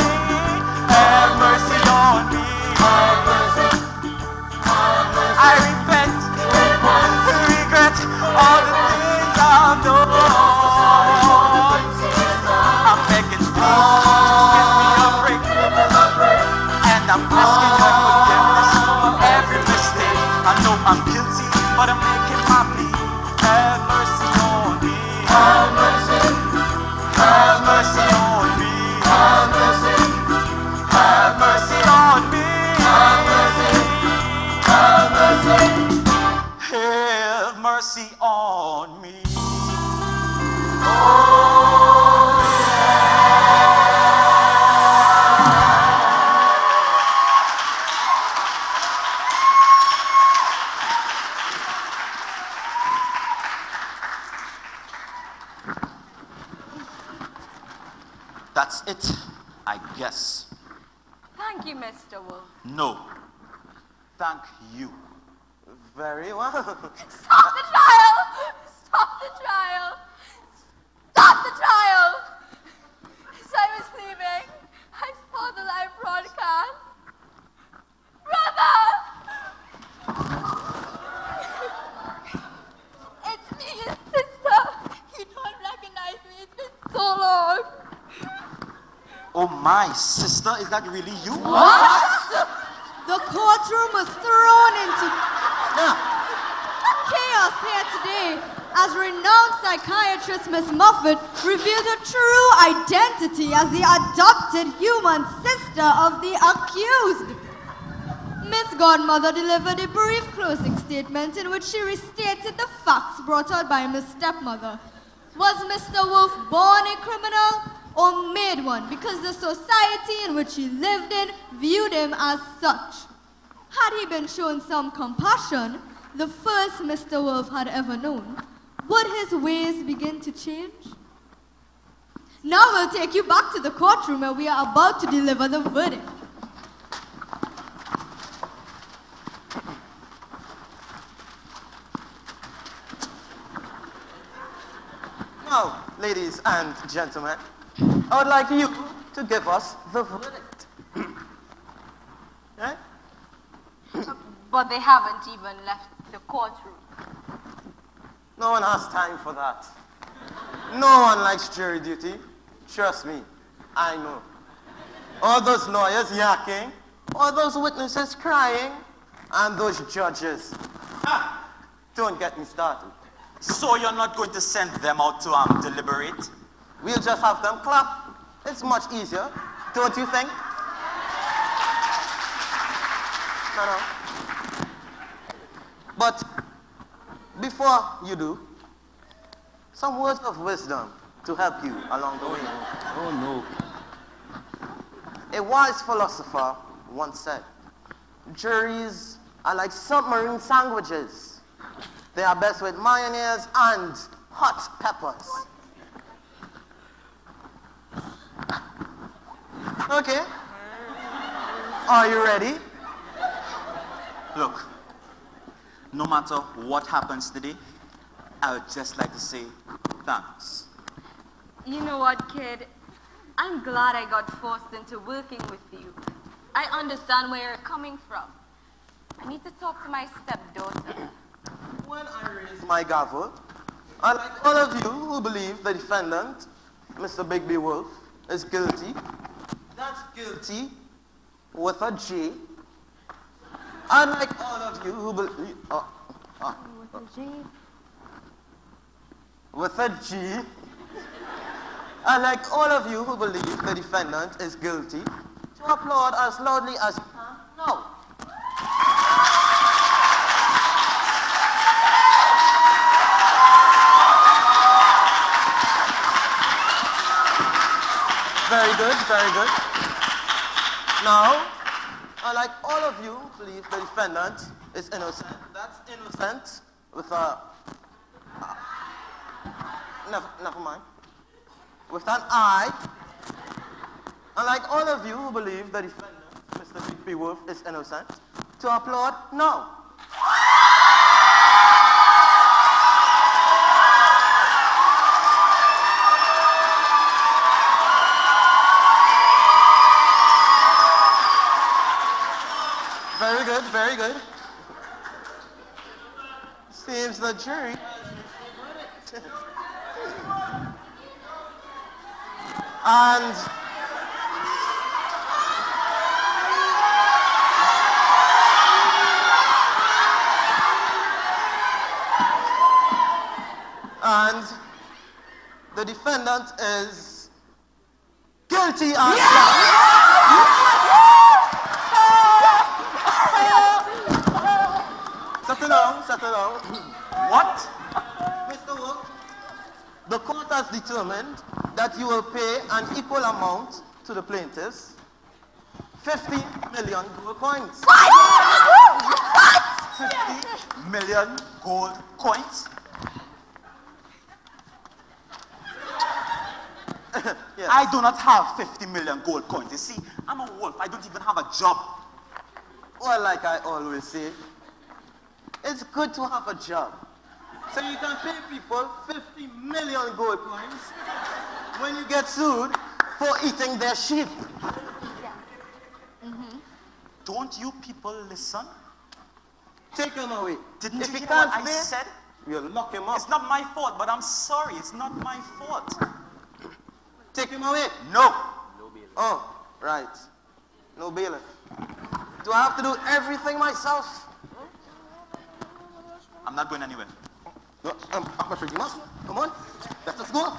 Have mercy on me. Have mercy. I repent, regret all the things I've done. I'm begging, please, give me a break. And I'm asking your forgiveness for every mistake. I know I'm guilty, but I'm making my plea. Have mercy on me. Have mercy. Have mercy on me. Have mercy. Have mercy on me. Have mercy. Have mercy. Have mercy on me. That's it, I guess. Thank you, Mr. Wolf. No. Thank you. Very well. Stop the trial! Stop the trial! Stop the trial! As I was leaving, I saw the live broadcast. Brother! It's me, his sister. You don't recognize me. It's been so long. Oh my, sister, is that really you? The courtroom was thrown into chaos here today as renowned psychiatrist Miss Moffat revealed her true identity as the adopted human sister of the accused. Miss Godmother delivered a brief closing statement in which she restated the facts brought out by Miss Stepmother. Was Mr. Wolf born a criminal or made one because the society in which he lived in viewed him as such? Had he been shown some compassion, the first Mr. Wolf had ever known, would his ways begin to change? Now we'll take you back to the courtroom where we are about to deliver the verdict. Now, ladies and gentlemen, I would like you to give us the verdict. Right? But they haven't even left the courtroom. No one has time for that. No one likes jury duty. Trust me, I know. All those lawyers yakking, all those witnesses crying, and those judges. Don't get me started. So you're not going to send them out to deliberate? We'll just have them clap. It's much easier, don't you think? No. But before you do, some words of wisdom to help you along the way. Oh no. A wise philosopher once said, juries are like submarine sandwiches. They are best with mayonnaise and hot peppers. Okay. Are you ready? Look, no matter what happens today, I would just like to say thanks. You know what, kid? I'm glad I got forced into working with you. I understand where you're coming from. I need to talk to my stepdaughter. When I raise my gavel, I like all of you who believe the defendant, Mr. Bigby Wolf, is guilty. That's guilty with a G. Unlike all of you who believe... With a G. Unlike all of you who believe the defendant is guilty, to applaud as loudly as you can now. Very good, very good. Now, unlike all of you who believe the defendant is innocent, that's innocent with a... never mind. With an I. Unlike all of you who believe the defendant, Mr. Bigby Wolf, is innocent, to applaud now. Very good, very good. Seems the jury. And the defendant is guilty as Settle down. What? Mr. Wolf, the court has determined that you will pay an equal amount to the plaintiffs, 50 million gold coins. 50 million gold coins? Yes. I do not have 50 million gold coins. You see, I'm a wolf. I don't even have a job. Well, like I always say, it's good to have a job. So you can pay people 50 million gold coins when you get sued for eating their sheep. Don't you people listen? Take him away. Didn't if you he hear can't what I pay, said? we'll lock him up. It's not my fault, but I'm sorry. It's not my fault. Take him away. No. Oh, right. No bailiff. Do I have to do everything myself? I'm not going anywhere. No, I'm afraid you must. Come on. Let us go.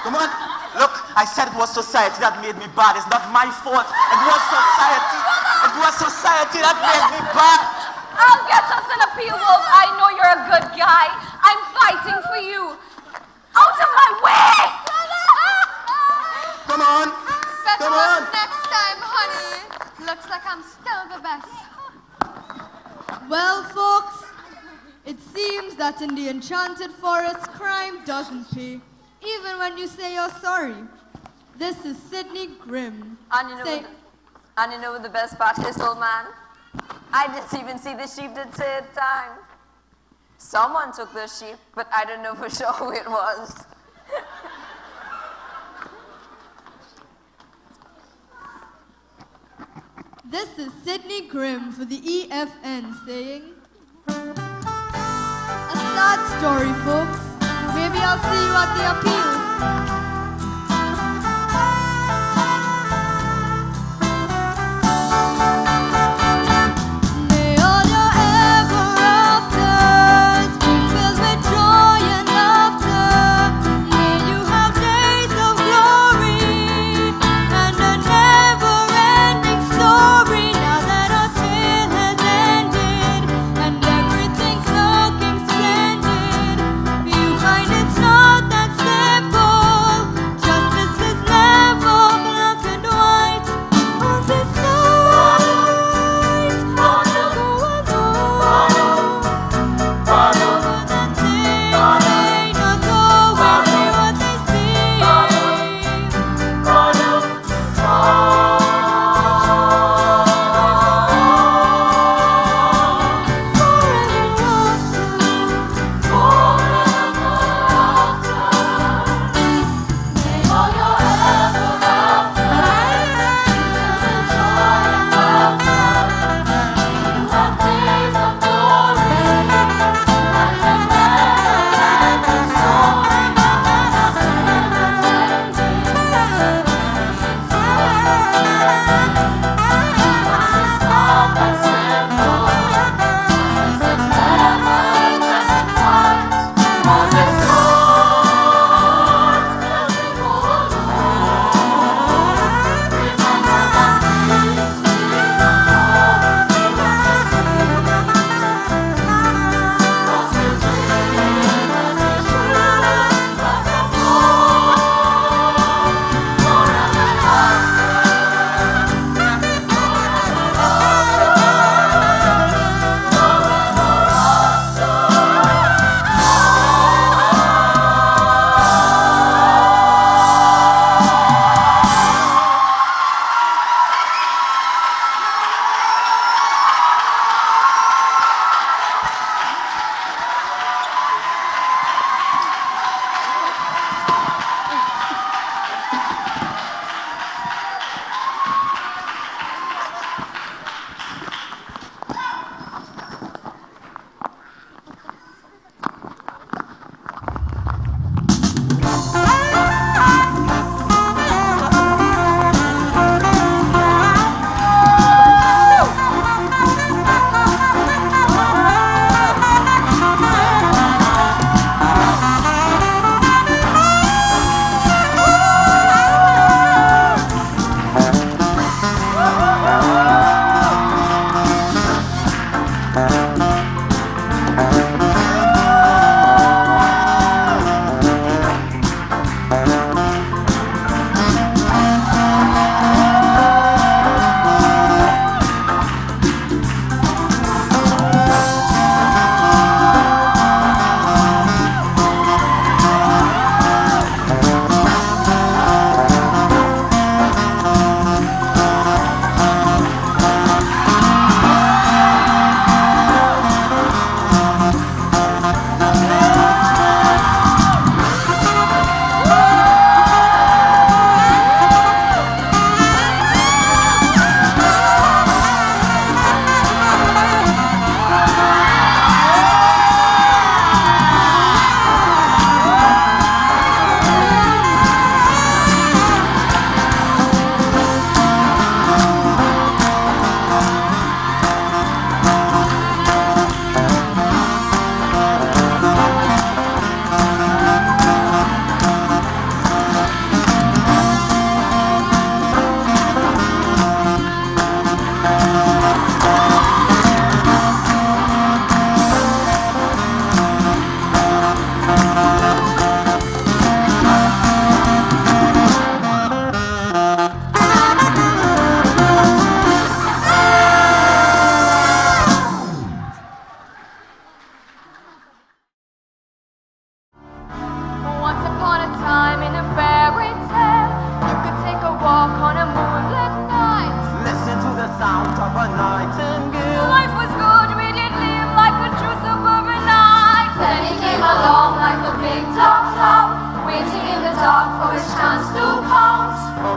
Come on. Look, I said it was society that made me bad. It's not my fault. It was society. It was society that made me bad. I'll get us an appeal, Wolf. I know you're a good guy. I'm fighting for you. Out of my way! Come on. Better Come luck on. next time, honey. Looks like I'm still the best. Well, folks, it seems that in the Enchanted Forest, crime doesn't pay, even when you say you're sorry. This is Sydney Grimm. And you know what the best part is, old man? I didn't even see the sheep that said time. Someone took the sheep, but I don't know for sure who it was. This is Sydney Grimm for the EFN saying, a sad story, folks. Maybe I'll see you at the appeal. May all your ever afters be filled with joy and laughter. May you have days of glory and a never-ending story. Now that our tale has ended and everything's looking splendid, you find it's not that simple.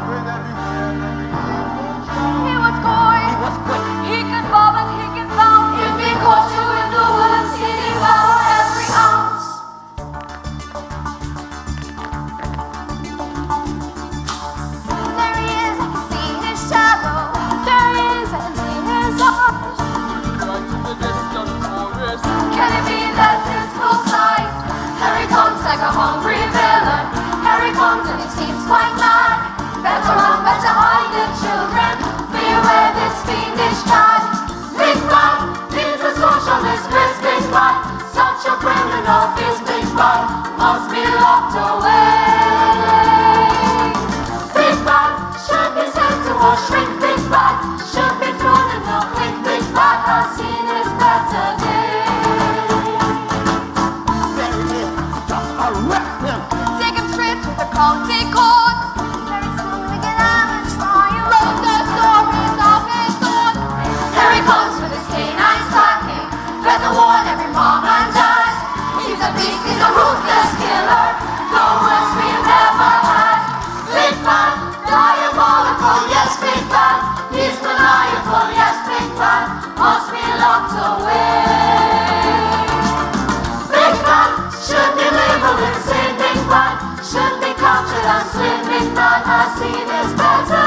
with every hand and evil He child. was going. He was quick. He can bob and he can bounce. If he caught you in the woods, he'd devour every ounce. There he is, I can see his shadow. There he is, I can see his arms. Right in the distant forest. Can it be that his full sight? Here he comes like a hungry villain. Here he comes and he seems quite mad. Better run, better hide the children. Beware this fiendish lad. Big man, he's a socialist, this big man. Such a criminal, this big man must be locked away. Big man should be sent to a shrink. Big man should be thrown in the clink. Big man has seen his better days. There he is. Just arrest him. Take him straight to the county court. Very soon we can have a trial. Learn the stories of his son. Here he comes with his canine stacking. Better warn every mom and dad. He's a beast, he's a ruthless killer. The worst we've ever had. Big man, diabolical, yes, big man. He's maniacal, yes, big man. Must be locked away. Big man should be labeled insane. Big man should be captured and slain. Big man has seen his better